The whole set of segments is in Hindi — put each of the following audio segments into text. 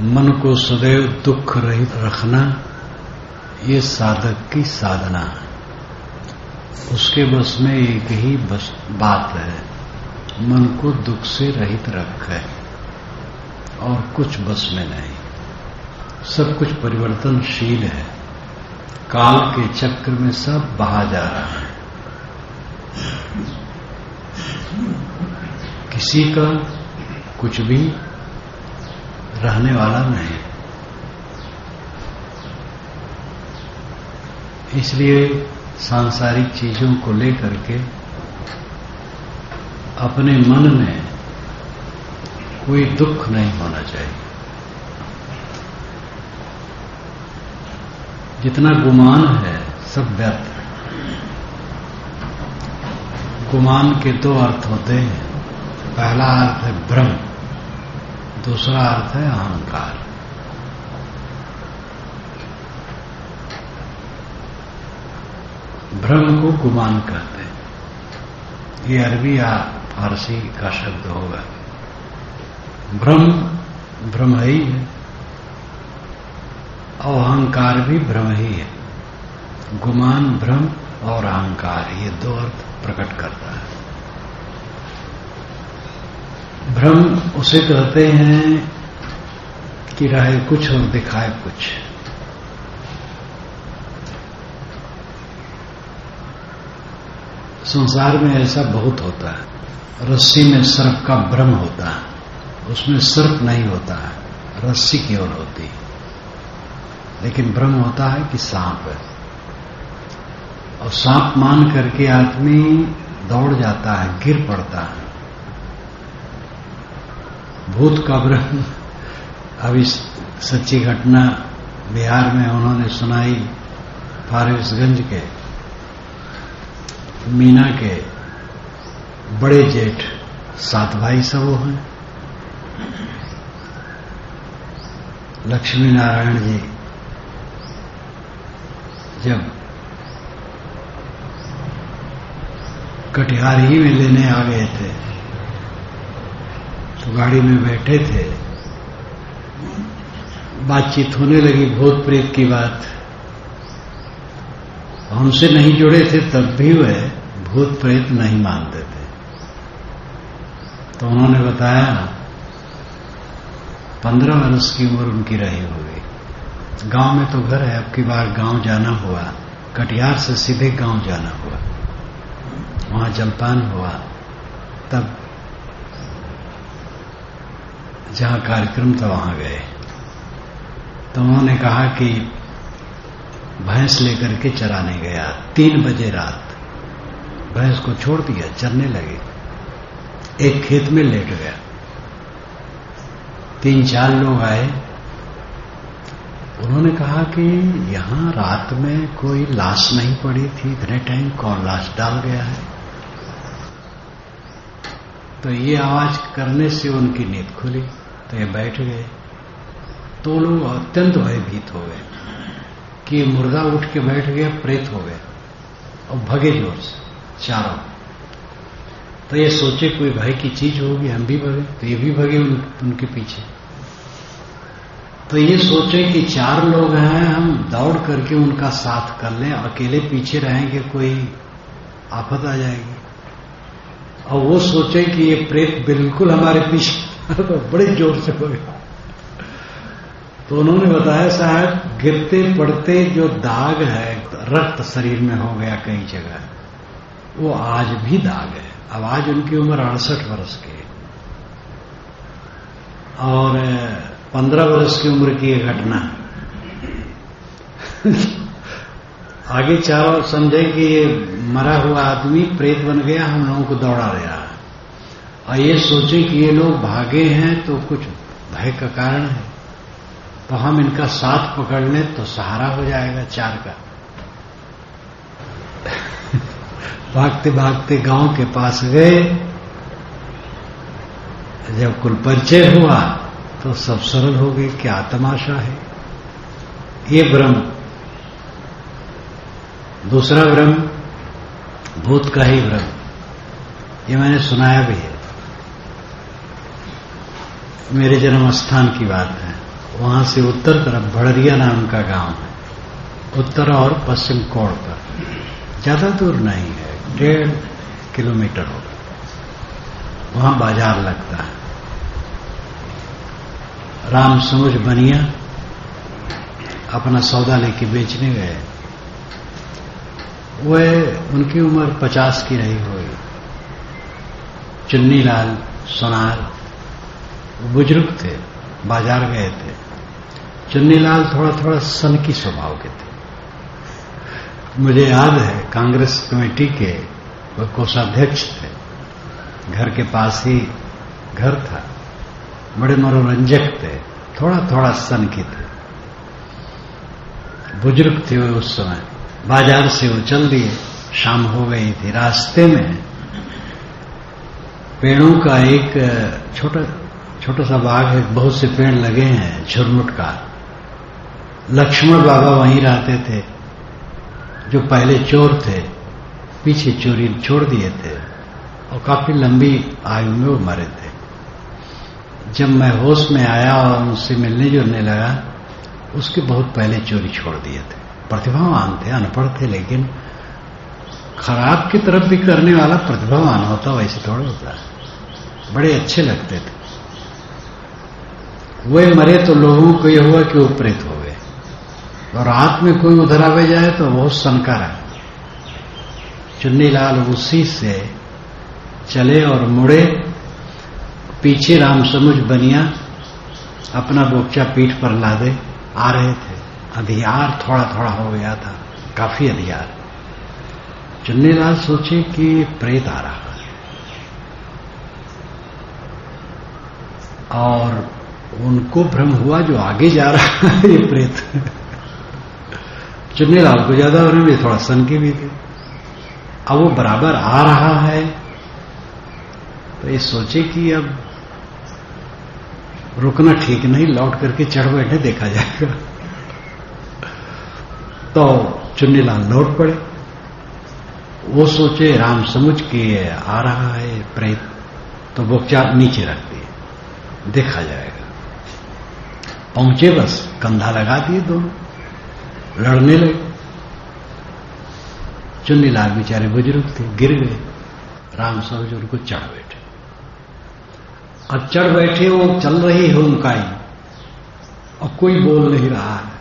मन को सदैव दुख रहित रखना ये साधक की साधना है। उसके बस में एक ही बात है, मन को दुख से रहित रखे और कुछ बस में नहीं। सब कुछ परिवर्तनशील है, काल के चक्र में सब बहा जा रहा है। किसी का कुछ भी रहने वाला नहीं। इसलिए सांसारिक चीजों को लेकर के अपने मन में कोई दुख नहीं होना चाहिए। जितना गुमान है सब व्यर्थ है। गुमान के दो अर्थ होते हैं। पहला अर्थ है भ्रम, दूसरा अर्थ है अहंकार। भ्रम को गुमान कहते हैं। ये अरबी या फारसी का शब्द होगा। भ्रम भ्रम ही है और अहंकार भी भ्रम ही है। गुमान, भ्रम और अहंकार ये दो अर्थ प्रकट करता है। भ्रम उसे कहते हैं कि रहे कुछ और दिखाए कुछ। संसार में ऐसा बहुत होता है। रस्सी में सर्प का भ्रम होता है, उसमें सर्प नहीं होता है, रस्सी केवल होती है। लेकिन भ्रम होता है कि सांप है, और सांप मान करके आदमी दौड़ जाता है, गिर पड़ता है। भूत का भ्रम, अभी सच्ची घटना बिहार में उन्होंने सुनाई। फारबिसगंज के मीना के बड़े जेठ 7 भाई सब वो हैं। लक्ष्मी नारायण जी जब कटिहार ही में लेने आ गए थे तो गाड़ी में बैठे थे, बातचीत होने लगी भूत प्रेत की बात। हमसे नहीं जुड़े थे तब भी वह भूत प्रेत नहीं मानते थे। तो उन्होंने बताया 15 वर्ष की उम्र उनकी रही होगी। गांव में तो घर है, अब की बार गांव जाना हुआ, कटिहार से सीधे गांव जाना हुआ, वहां जलपान हुआ। तब जहां कार्यक्रम था वहां गए तो उन्होंने कहा कि भैंस लेकर के चराने गया। 3 बजे रात भैंस को छोड़ दिया, चरने लगे। एक खेत में लेट गया। 3-4 लोग आए। उन्होंने कहा कि यहां रात में कोई लाश नहीं पड़ी थी, इतने टाइम कौन लाश डाल गया है। तो ये आवाज करने से उनकी नींद खुली, तो ये बैठ गए। तो लोग अत्यंत भयभीत हो गए कि ये मुर्दा उठ के बैठ गया, प्रेत हो गए, और भगे जोर से चारों। तो ये सोचे कोई भय की चीज होगी, हम भी भगे, तो ये भी भगे उनके पीछे। तो ये सोचे कि 4 लोग हैं, हम दौड़ करके उनका साथ कर लें, अकेले पीछे रहेंगे कोई आफत आ जाएगी। और वो सोचे कि ये प्रेत बिल्कुल हमारे पीछे बड़े जोर से हो गया। तो उन्होंने बताया साहब गिरते पड़ते जो दाग है, रक्त शरीर में हो गया कई जगह, वो आज भी दाग है। अब आज उनकी उम्र 68 वर्ष की है और 15 वर्ष की उम्र की यह घटना। आगे चारों समझे कि ये मरा हुआ आदमी प्रेत बन गया, हम लोगों को दौड़ा रहा है। और ये सोचे कि ये लोग भागे हैं तो कुछ भय का कारण है, तो हम इनका साथ पकड़ लें तो सहारा हो जाएगा 4 का। भागते भागते गांव के पास गए। जब कुल परिचय हुआ तो सब सरल हो गए, क्या तमाशा है। ये भ्रम। दूसरा भ्रम भूत का ही भ्रम, ये मैंने सुनाया भी है। मेरे जन्म स्थान की बात है। वहां से उत्तर तरफ भड़रिया नाम का गांव है, उत्तर और पश्चिम कोण पर, ज्यादा दूर नहीं है, 1.5 किलोमीटर होगा। वहां बाजार लगता है। राम समझ बनिया अपना सौदा लेके बेचने गए। वह उनकी उम्र 50 की रही हुई। चुन्नीलाल सोनार बुजुर्ग थे, बाजार गए थे। चुन्नीलाल थोड़ा थोड़ा सनकी स्वभाव के थे। मुझे याद है कांग्रेस कमेटी के वह कोषाध्यक्ष थे, घर के पास ही घर था, बड़े मनोरंजक थे, थोड़ा थोड़ा सनकी थे, बुजुर्ग थे वे उस समय। बाजार से वो चल दिए, शाम हो गई थी। रास्ते में पेड़ों का एक छोटा सा बाग है, बहुत से पेड़ लगे हैं झुरमुट का। लक्ष्मण बाबा वहीं रहते थे, जो पहले चोर थे, पीछे चोरी छोड़ दिए थे और काफी लंबी आयु में वो मरे थे। जब मैं होश में आया और उनसे मिलने जुलने लगा, उसके बहुत पहले चोरी छोड़ दिए थे। प्रतिभावान थे, अनपढ़ थे, लेकिन खराब की तरफ भी करने वाला प्रतिभावान होता, वैसे थोड़ा होता है। बड़े अच्छे लगते थे। वे मरे तो लोगों को यह हुआ कि वो प्रेत हो गए, और रात में कोई उधर आवे जाए तो बहुत सनका रहा। चुन्नीलाल उसी से चले और मुड़े। पीछे राम समझ बनिया अपना बोकचा पीठ पर लादे आ रहे थे। अंधियार थोड़ा थोड़ा हो गया था, काफी अंधियार। चुन्नीलाल सोचे कि प्रेत आ रहा है, और उनको भ्रम हुआ जो आगे जा रहा है ये प्रेत। चुन्नीलाल को ज्यादा भ्रम, ये थोड़ा सनके भी थे। अब वो बराबर आ रहा है तो ये सोचे कि अब रुकना ठीक नहीं, लौट करके चढ़ बैठे, देखा जाएगा। तो चुन्नीलाल लौट पड़े। वो सोचे राम समझ के आ रहा है प्रेत, तो बोकचा नीचे रख दिए, देखा जाएगा। पहुंचे, बस कंधा लगा दिए, दोनों लड़ने लगे। चुन्नीलाल बेचारे बुजुर्ग थे, गिर गए। राम समझ उनको चढ़ बैठे। अब चढ़ बैठे, वो चल रही है उनकाई, और कोई बोल नहीं रहा है।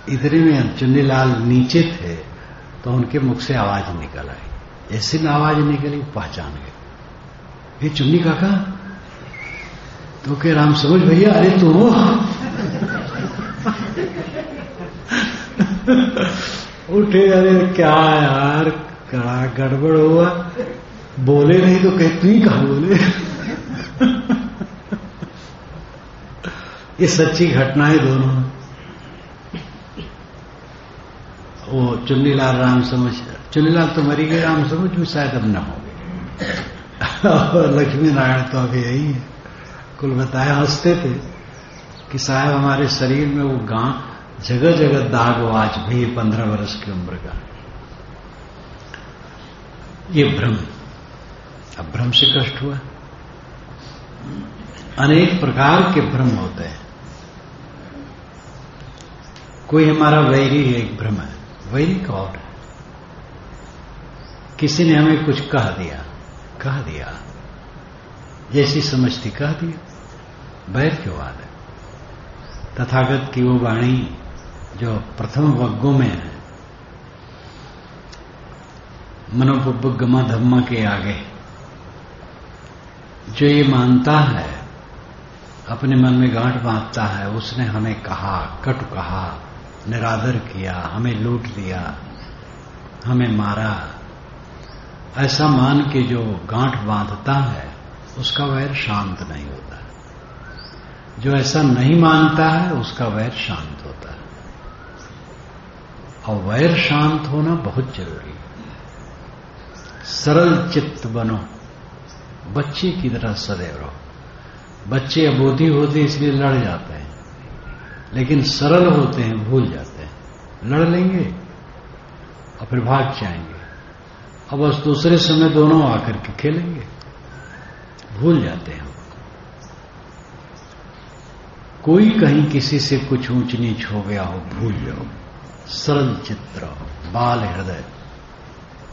इतने में चुन्नीलाल नीचे थे तो उनके मुख से आवाज निकल आई। ऐसी न आवाज निकली, पहचान गए, ये चुन्नी काका। तो के राम समझ भैया, अरे तुम हो? उठे, अरे क्या यार, कड़ा गड़बड़ हुआ, बोले नहीं तो कहे तू ही कहा बोले। ये सच्ची घटनाएं दोनों। वो चुन्नीलाल राम समझ, चुन्नीलाल तो मरी गए, राम समझ भी शायद अब न हो गए। लक्ष्मी नारायण तो अभी यही है। कुल बताया, हंसते थे कि साहब हमारे शरीर में वो गांव जगह जगह दाग हो, आज भी 15 वर्ष की उम्र का। ये भ्रम, अब भ्रम से कष्ट हुआ। अनेक प्रकार के भ्रम होते हैं। कोई हमारा वैरी एक भ्रम है। वैरी कौन है? किसी ने हमें कुछ कह दिया, जैसी समझती कह दिया, बैर क्यों बात है? तथागत की वो वाणी जो प्रथम वग्गों में है, मनोपुब्बगमा धम्मा के आगे, जो ये मानता है, अपने मन में गांठ बांधता है, उसने हमें कहा, कटु कहा, निरादर किया, हमें लूट लिया, हमें मारा, ऐसा मान के जो गांठ बांधता है, उसका वैर शांत नहीं होता। जो ऐसा नहीं मानता है, उसका वैर शांत होता है। और वैर शांत होना बहुत जरूरी है। सरल चित्त बनो, बच्चे की तरह सदैव रहो। बच्चे अबोधी होते इसलिए लड़ जाते हैं, लेकिन सरल होते हैं, भूल जाते हैं। लड़ लेंगे और फिर भाग जाएंगे, और बस दूसरे समय दोनों आकर के खेलेंगे, भूल जाते हैं। कोई कहीं किसी से कुछ ऊंच नीच हो गया हो, भूल जाओ। सरल चित्र, बाल हृदय।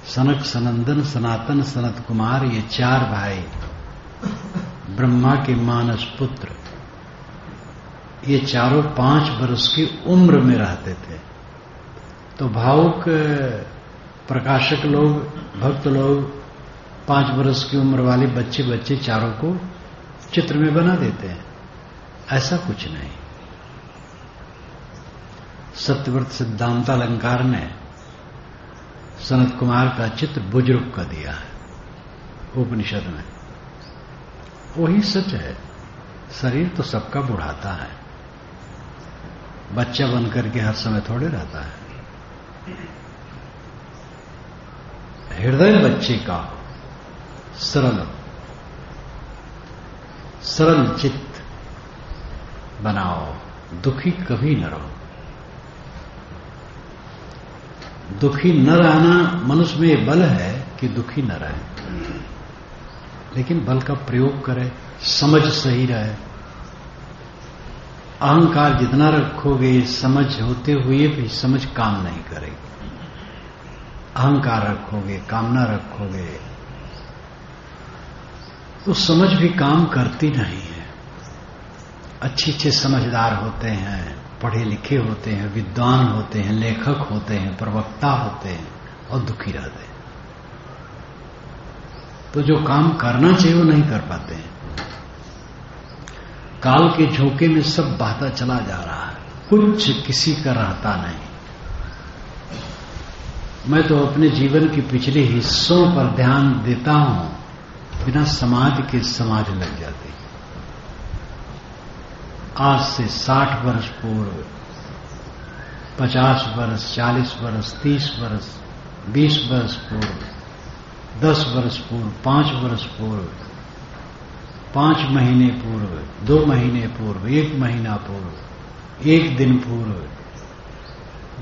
सनक, सनंदन, सनातन, सनत कुमार, ये 4 भाई ब्रह्मा के मानस पुत्र, ये चारों 5 वर्ष की उम्र में रहते थे। तो भावुक प्रकाशक लोग, भक्त लोग 5 वर्ष की उम्र वाले बच्चे चारों को चित्र में बना देते हैं। ऐसा कुछ नहीं। सत्यव्रत सिद्धांत अलंकार ने सनत कुमार का चित्र बुजुर्ग का दिया है उपनिषद में। वही सच है। शरीर तो सबका बुढ़ाता है, बच्चा बनकर के हर समय थोड़े रहता है। हृदय बच्चे का सरल सरल चित्त बनाओ, दुखी कभी न रहो। दुखी न रहना, मनुष्य में बल है कि दुखी न रहे, लेकिन बल का प्रयोग करे, समझ सही रहे। अहंकार जितना रखोगे, समझ होते हुए भी समझ काम नहीं करेगी। अहंकार रखोगे, कामना रखोगे, तो समझ भी काम करती नहीं है। अच्छे समझदार होते हैं, पढ़े लिखे होते हैं, विद्वान होते हैं, लेखक होते हैं, प्रवक्ता होते हैं, और दुखी रहते हैं। तो जो काम करना चाहिए वो नहीं कर पाते हैं। काल के झोंके में सब बहता चला जा रहा है, कुछ किसी का रहता नहीं। मैं तो अपने जीवन के पिछले हिस्सों पर ध्यान देता हूं, बिना समाधि के समाधि लग जाती। आज से 60 वर्ष पूर्व, 50 वर्ष, 40 वर्ष, 30 वर्ष, 20 वर्ष पूर्व, 10 वर्ष पूर्व, 5 वर्ष पूर्व, 5 महीने पूर्व, 2 महीने पूर्व, 1 महीना पूर्व, 1 दिन पूर्व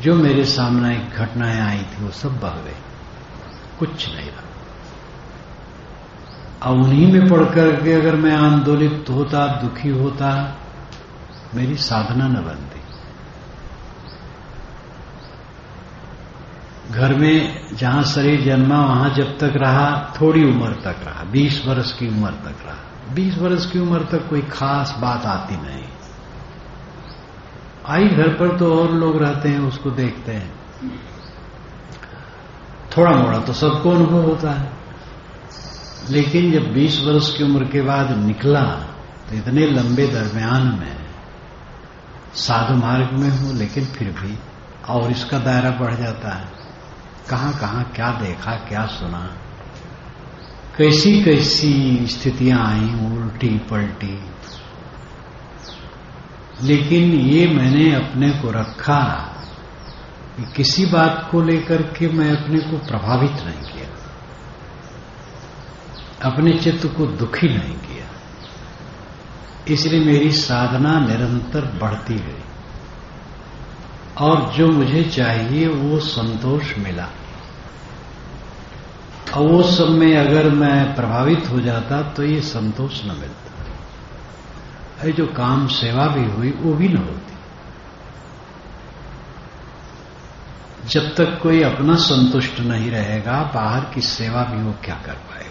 जो मेरे सामने घटनाएं आई थी वो सब बह गई, कुछ नहीं रहा। अब उन्हीं में पढ़ करके अगर मैं आंदोलित होता, दुखी होता, मेरी साधना न बनती। घर में जहां शरीर जन्मा वहां जब तक रहा, थोड़ी उम्र तक रहा, 20 वर्ष की उम्र तक रहा। 20 वर्ष की उम्र तक कोई खास बात आती नहीं आई। घर पर तो और लोग रहते हैं, उसको देखते हैं, थोड़ा मोड़ा तो सबको अनुभव होता है। लेकिन जब 20 वर्ष की उम्र के बाद निकला तो इतने लंबे दरमियान में साधु मार्ग में हूं, लेकिन फिर भी और इसका दायरा बढ़ जाता है। कहां कहां क्या देखा, क्या सुना, कैसी कैसी स्थितियां आई, उल्टी पलटी। लेकिन ये मैंने अपने को रखा कि किसी बात को लेकर के मैं अपने को प्रभावित नहीं किया, अपने चित्त को दुखी नहीं किया। इसलिए मेरी साधना निरंतर बढ़ती गई और जो मुझे चाहिए वो संतोष मिला। और वो सब में अगर मैं प्रभावित हो जाता तो ये संतोष न मिलता। ये जो काम सेवा भी हुई वो भी न होती। जब तक कोई अपना संतुष्ट नहीं रहेगा, बाहर की सेवा भी वो क्या कर पाएगा।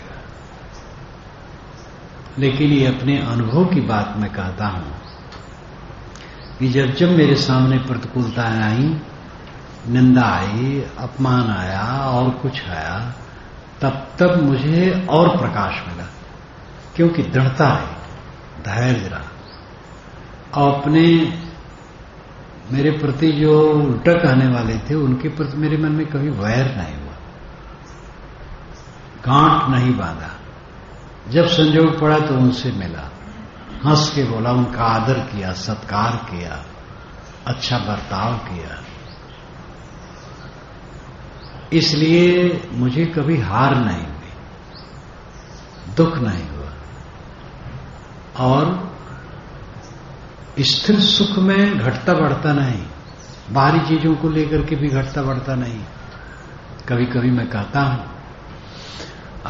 लेकिन ये अपने अनुभव की बात मैं कहता हूं कि जब जब मेरे सामने प्रतिकूलताएं आई, निंदा आई, अपमान आया और कुछ आया, तब तब मुझे और प्रकाश मिला, क्योंकि दृढ़ता है, धैर्य रहा। और अपने मेरे प्रति जो उल्टा कहने वाले थे उनके प्रति मेरे मन में कभी वैर नहीं हुआ, गांठ नहीं बांधा। जब संजोग पड़ा तो उनसे मिला, हंस के बोला, उनका आदर किया, सत्कार किया, अच्छा बर्ताव किया। इसलिए मुझे कभी हार नहीं हुई, दुख नहीं हुआ। और स्थिर सुख में घटता बढ़ता नहीं, बाहरी चीजों को लेकर के भी घटता बढ़ता नहीं। कभी कभी मैं कहता हूं,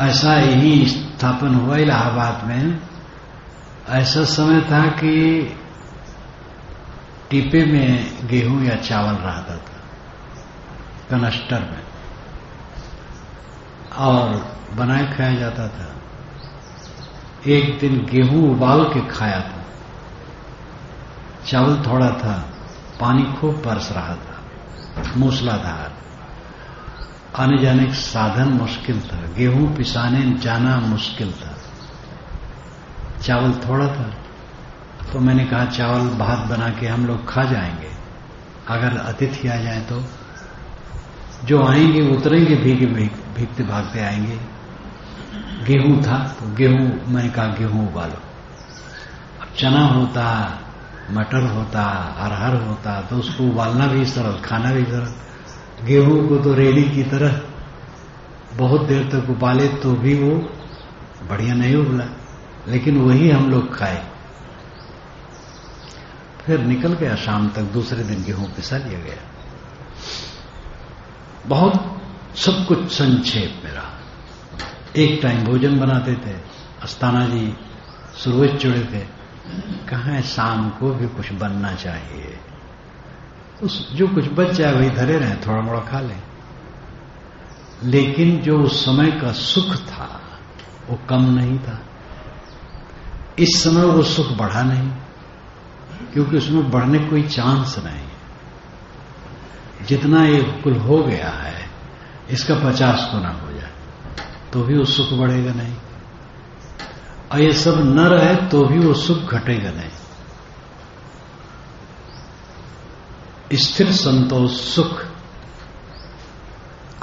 ऐसा यही स्थापन हुआ इलाहाबाद में। ऐसा समय था कि टीपे में गेहूं या चावल रहता था, कनस्टर में, और बनाए खाया जाता था। एक दिन गेहूं उबाल के खाया था, चावल थोड़ा था, पानी खूब बरस रहा था, मूसलाधार, आने जाने का साधन मुश्किल था, गेहूं पिसाने जाना मुश्किल था, चावल थोड़ा था। तो मैंने कहा चावल भात बना के हम लोग खा जाएंगे, अगर अतिथि आ जाए तो जो आएंगे उतरेंगे, भीगते भागते आएंगे। गेहूं था तो गेहूं, मैंने कहा गेहूं उबालो। अब चना होता, मटर होता, अरहर होता तो उसको उबालना भी सरल, खाना भी सरल। गेहूं को तो रेड़ी की तरह बहुत देर तक उबाले तो भी वो बढ़िया नहीं उबला, लेकिन वही हम लोग खाए। फिर निकल गया, शाम तक दूसरे दिन गेहूं पिसा लिया गया। बहुत सब कुछ संक्षेप में रहा। एक टाइम भोजन बनाते थे, अस्ताना जी सूरज चुड़े थे, कहाँ शाम को भी कुछ बनना चाहिए, जो कुछ बच जाए वही धरे रहे, थोड़ा मोड़ा खा लें। लेकिन जो उस समय का सुख था वो कम नहीं था। इस समय वो सुख बढ़ा नहीं, क्योंकि उसमें बढ़ने कोई चांस नहीं। जितना ये कुल हो गया है इसका 50 गुना हो जाए तो भी वो सुख बढ़ेगा नहीं, और ये सब न रहे तो भी वो सुख घटेगा नहीं। स्थिर संतोष सुख,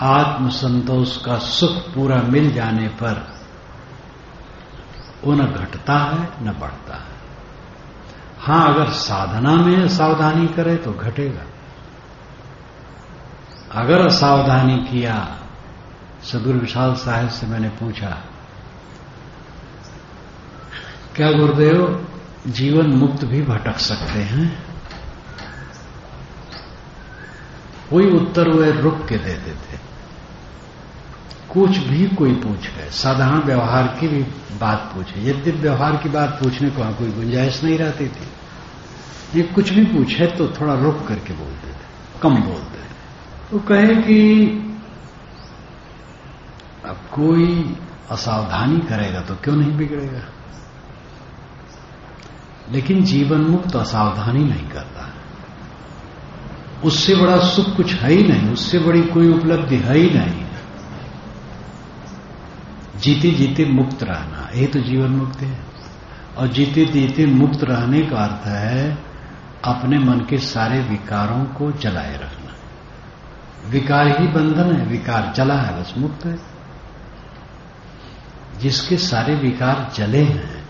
आत्म संतोष का सुख पूरा मिल जाने पर वो न घटता है न बढ़ता है। हां, अगर साधना में सावधानी करे तो घटेगा। अगर असावधानी किया, सदगुरु विशाल साहब से मैंने पूछा, क्या गुरुदेव जीवन मुक्त भी भटक सकते हैं? कोई उत्तर वे रुक के देते थे। कुछ भी कोई पूछ गए, साधारण व्यवहार की भी बात पूछे, यद्यपि व्यवहार की बात पूछने को कोई गुंजाइश नहीं रहती थी, ये कुछ भी पूछे तो थोड़ा रुक करके बोलते थे, कम बोलते थे। तो कहे कि अब कोई असावधानी करेगा तो क्यों नहीं बिगड़ेगा, लेकिन जीवन मुक्त असावधानी नहीं करता। उससे बड़ा सुख कुछ है ही नहीं, उससे बड़ी कोई उपलब्धि है ही नहीं। जीते जीते मुक्त रहना, यही तो जीवन मुक्त है। और जीते जीते मुक्त रहने का अर्थ है अपने मन के सारे विकारों को जलाए रखना। विकार ही बंधन है, विकार जला है बस मुक्त है। जिसके सारे विकार जले हैं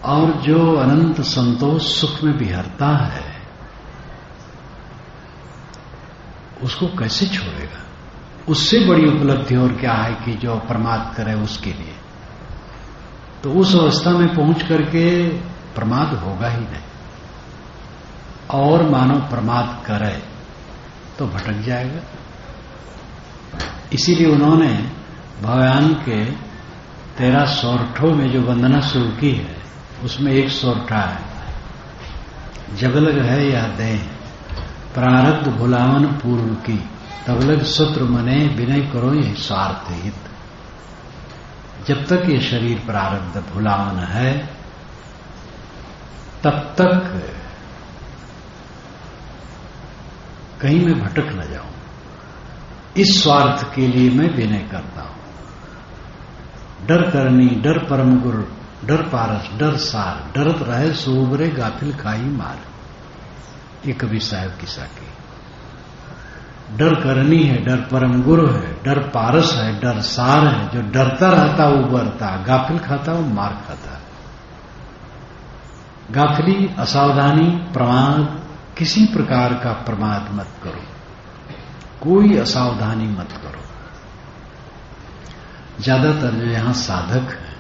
और जो अनंत संतोष सुख में विहरता है, उसको कैसे छोड़ेगा? उससे बड़ी उपलब्धि और क्या है कि जो प्रमाद करे उसके लिए। तो उस अवस्था में पहुंच करके प्रमाद होगा ही नहीं, और मानव प्रमाद करे तो भटक जाएगा। इसीलिए उन्होंने भगवान के 13 सोरठों में जो वंदना शुरू की है, उसमें एक सोरठा है, जब लग है या दें प्रारब्ध भुलावन पूर्व की, तब लग सूत्र मने विनय करो ये स्वार्थ हित। जब तक ये शरीर प्रारब्ध भुलावन है तब तक कहीं मैं भटक न जाऊं। इस स्वार्थ के लिए मैं विनय करता हूं। डर करनी, डर परम गुरु, डर पारस, डर सार, डरत रहे सोबरे गाफिल खाई मार। ये कबीर साहब की साकी। डर करनी है, डर परम गुरु है, डर पारस है, डर सार है। जो डरता रहता वो उबरता, गाफिल खाता वो मार खाता। गाफिली, असावधानी, प्रमाद, किसी प्रकार का प्रमाद मत करो, कोई असावधानी मत करो। ज्यादातर जो यहां साधक हैं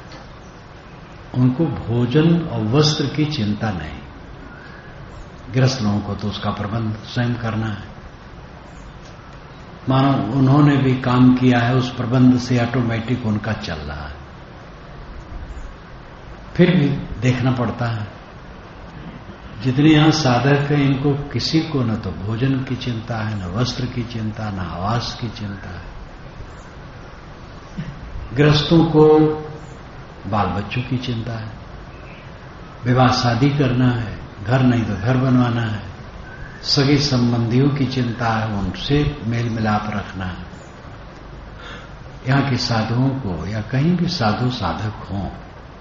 उनको भोजन और वस्त्र की चिंता नहीं। गृहस्थ लोगों को तो उसका प्रबंध स्वयं करना है। मानो उन्होंने भी काम किया है, उस प्रबंध से ऑटोमेटिक उनका चल रहा है, फिर भी देखना पड़ता है। जितने यहां साधक हैं इनको किसी को न तो भोजन की चिंता है, न वस्त्र की चिंता, न आवास की चिंता है। गृहस्थों को बाल बच्चों की चिंता है, विवाह शादी करना है, घर नहीं तो घर बनवाना है, सगे संबंधियों की चिंता है, उनसे मेल मिलाप रखना है। यहां के साधुओं को या कहीं भी साधु साधक हों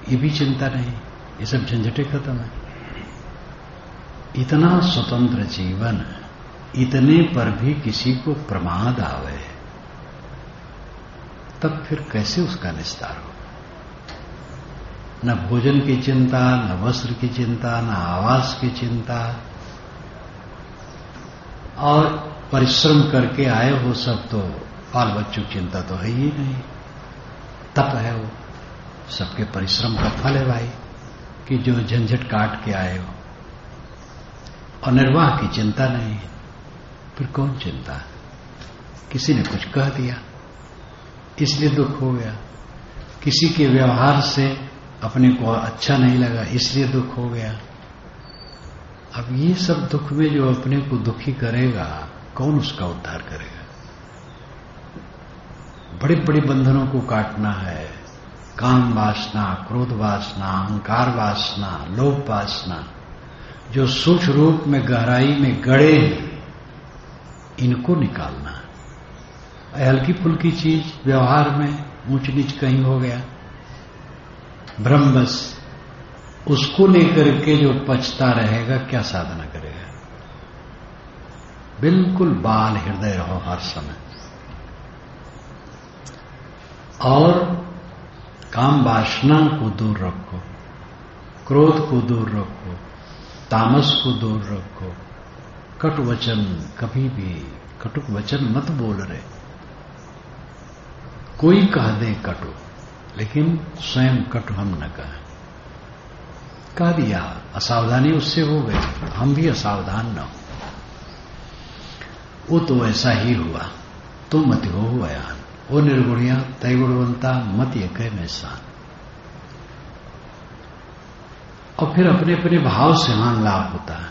ये भी चिंता नहीं, ये सब झंझटें खत्म है। इतना स्वतंत्र जीवन, इतने पर भी किसी को प्रमाद आवे तब फिर कैसे उसका निस्तार हो? न भोजन की चिंता, न वस्त्र की चिंता, न आवास की चिंता, और परिश्रम करके आए हो सब तो बाल बच्चों की चिंता तो है ही नहीं। तप है वो, सबके परिश्रम का फल है भाई कि जो झंझट काट के आए हो, और निर्वाह की चिंता नहीं है। फिर कौन चिंता? किसी ने कुछ कह दिया इसलिए दुख हो गया, किसी के व्यवहार से अपने को अच्छा नहीं लगा इसलिए दुख हो गया। अब ये सब दुख में जो अपने को दुखी करेगा कौन उसका उद्धार करेगा? बड़े बड़े बंधनों को काटना है, काम वासना, क्रोध वासना, अहंकार वासना, लोभ वासना, जो सूक्ष्म रूप में गहराई में गड़े हैं, इनको निकालना है। हल्की फुल्की चीज व्यवहार में ऊंच नीच कहीं हो गया, भ्रम बस, उसको लेकर के जो पछता रहेगा क्या साधना करेगा? बिल्कुल बाल हृदय रहो हर समय, और काम वासना को दूर रखो, क्रोध को दूर रखो, तामस को दूर रखो, कटु वचन कभी भी कटुक वचन मत बोल रहे। कोई कह दे कटु, लेकिन स्वयं कटु हम न कहें। कह दिया, असावधानी उससे हो गई, हम भी असावधान न हो। वो तो ऐसा ही हुआ, तो मत हो बयान, वो निर्गुणिया तय गुणवंता मत ये कह में सान। और फिर अपने अपने भाव से हानि लाभ होता है।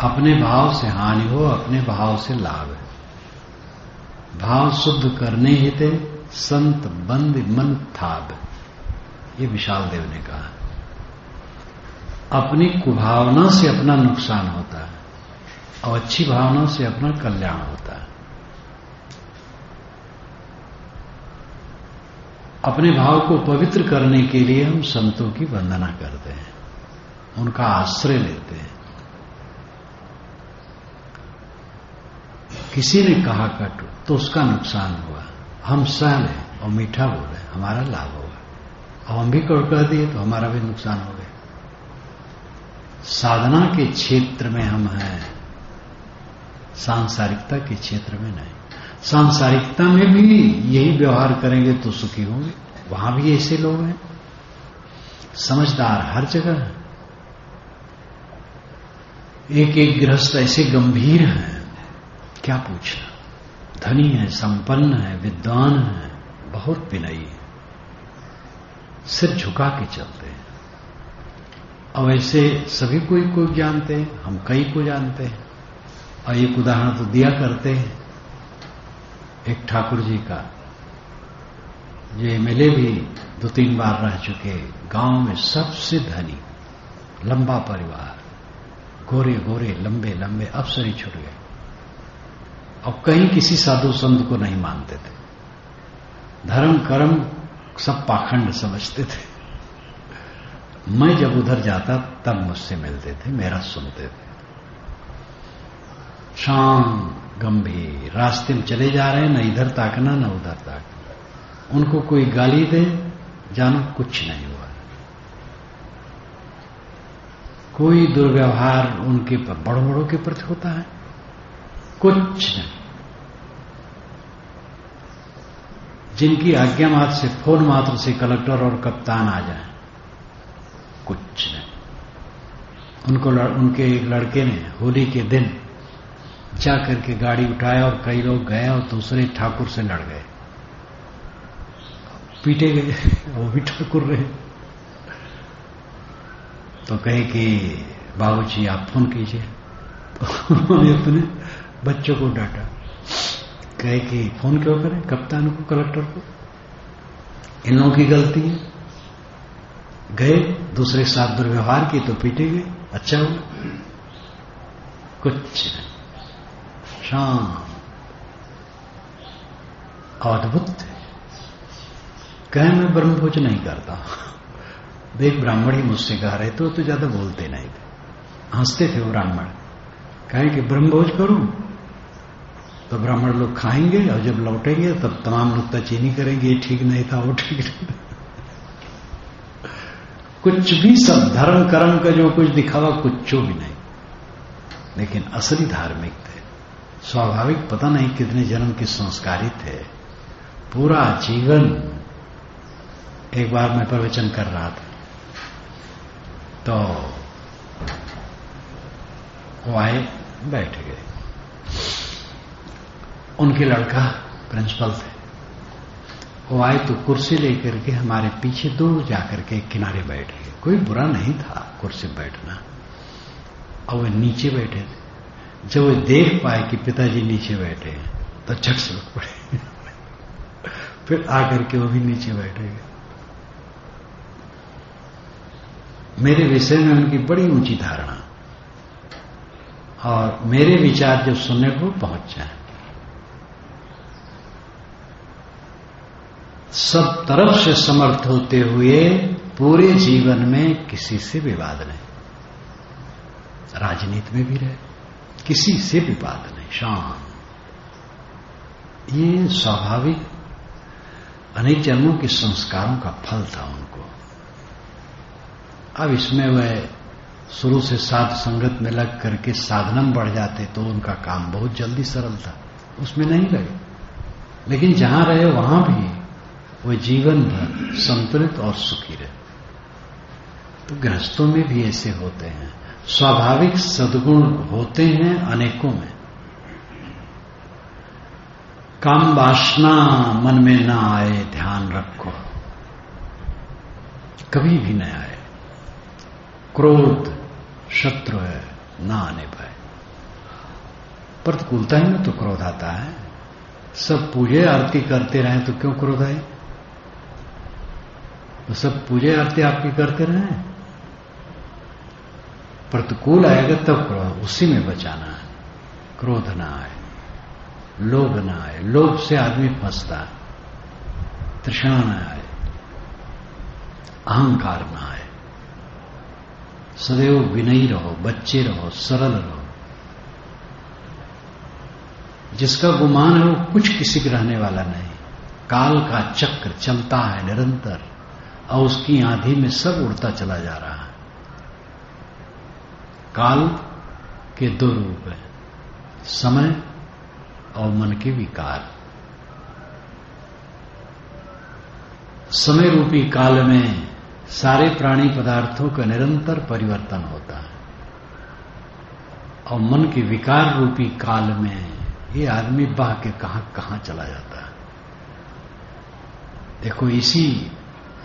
अपने भाव से हानि हो, अपने भाव से लाभ है। भाव शुद्ध करने हिते संत बंद मन थाब, ये विशाल देव ने कहा। अपनी कुभावना से अपना नुकसान होता है और अच्छी भावना से अपना कल्याण होता है। अपने भाव को पवित्र करने के लिए हम संतों की वंदना करते हैं, उनका आश्रय लेते हैं। किसी ने कहा कटु तो उसका नुकसान हुआ, हम सह लें और मीठा बोले, हमारा लाभ होगा, और हम भी कटु कह दिए तो हमारा भी नुकसान हो गया। साधना के क्षेत्र में हम हैं, सांसारिकता के क्षेत्र में नहीं। सांसारिकता में भी यही व्यवहार करेंगे तो सुखी होंगे, वहां भी ऐसे लोग हैं, समझदार हर जगह है। एक एक गृहस्थ ऐसे गंभीर हैं, क्या पूछना, धनी है, संपन्न है, विद्वान है, बहुत विनयी है, सिर झुका के चलते हैं। अब ऐसे सभी कोई जानते हैं, हम कई को जानते हैं। और एक उदाहरण तो दिया करते हैं, एक ठाकुर जी का, जो एमएलए भी 2-3 बार रह चुके, गांव में सबसे धनी, लंबा परिवार, गोरे गोरे लंबे लंबे, अफसर ही छूट गए। अब कहीं किसी साधु संत को नहीं मानते थे, धर्म कर्म सब पाखंड समझते थे। मैं जब उधर जाता तब मुझसे मिलते थे, मेरा सुनते थे। शांत गंभीर, रास्ते में चले जा रहे हैं, न इधर ताकना न उधर ताकना। उनको कोई गाली दे, जानो कुछ नहीं हुआ। कोई दुर्व्यवहार उनके बड़ों बड़ों के प्रति होता है, कुछ नहीं। जिनकी आज्ञा मात्र से, फोन मात्र से कलेक्टर और कप्तान आ जाए, कुछ नहीं। उनको उनके एक लड़के ने होली के दिन जा करके गाड़ी उठाया और कई लोग गए और दूसरे ठाकुर से लड़ गए, पीटे गए, वो भी ठाकुर रहे। तो कहे कि बाबूजी आप फोन कीजिए। तो उन्होंने अपने बच्चों को डांटा, कहे कि फोन क्यों करें कप्तान को, कलेक्टर को, इन लोगों की गलती है। गए, दूसरे के साथ दुर्व्यवहार की तो पीटे गए। अच्छा हुआ कुछ नहीं, शांत अद्भुत थे। कहे मैं ब्रह्मभोज नहीं करता। एक ब्राह्मण ही मुझसे कह रहे थे, तो ज्यादा बोलते नहीं थे, हंसते थे वो ब्राह्मण। कहे कि ब्रह्मभोज करूं तो ब्राह्मण लोग खाएंगे और जब लौटेंगे तब तमाम नुक्ताचीनी करेंगे, ये ठीक नहीं था, वो ठीक नहीं था। कुछ भी, सब धर्म कर्म का जो कुछ दिखावा कुछ भी नहीं, लेकिन असली धार्मिक थे। स्वाभाविक पता नहीं कितने जन्म के संस्कारी थे। पूरा जीवन, एक बार मैं प्रवचन कर रहा था तो वो आए, बैठ गए। उनके लड़का प्रिंसिपल थे। वो आए तो कुर्सी लेकर के हमारे पीछे दूर जाकर के किनारे बैठ गए। कोई बुरा नहीं था कुर्सी बैठना, और वे नीचे बैठे थे। जब वे देख पाए कि पिताजी नीचे बैठे हैं तो झट से उठ पड़े। फिर आकर के वो भी नीचे बैठे गए। मेरे विषय में उनकी बड़ी ऊंची धारणा, और मेरे विचार जब सुनने को पहुंच जाए, सब तरफ से समर्थ होते हुए पूरे जीवन में किसी से विवाद नहीं, राजनीति में भी रहे, किसी से विवाद नहीं, शांत। ये स्वाभाविक अनेक जन्मों के संस्कारों का फल था उनको। अब इसमें वह शुरू से साध संगत में लग करके साधना में बढ़ जाते तो उनका काम बहुत जल्दी सरल था, उसमें नहीं लगे। लेकिन जहां रहे वहां भी वह जीवन भर संतुलित और सुखी रहे। तो गृहस्थों में भी ऐसे होते हैं, स्वाभाविक सद्गुण होते हैं अनेकों में। काम वासना मन में ना आए, ध्यान रखो, कभी भी न आए। क्रोध शत्रु है, ना आने पाए। प्रतिकूलता ही में तो क्रोध आता है। सब पूजे आरती करते रहे तो क्यों क्रोध आए? तो सब पूजे आरती आपकी करते रहे, प्रतिकूल आएगा तब क्रोध, उसी में बचाना है। क्रोध ना आए, लोभ ना आए, लोभ से आदमी फंसता है। तृष्णा ना आए, अहंकार ना आए। सदैव विनयी रहो, बच्चे रहो, सरल रहो। जिसका गुमान है वो कुछ किसी के रहने वाला नहीं। काल का चक्र चलता है निरंतर, और उसकी आंधी में सब उड़ता चला जा रहा है। काल के दो रूप हैं, समय और मन के विकार। समय रूपी काल में सारे प्राणी पदार्थों का निरंतर परिवर्तन होता है, और मन के विकार रूपी काल में ये आदमी बह के कहां कहां चला जाता है। देखो, इसी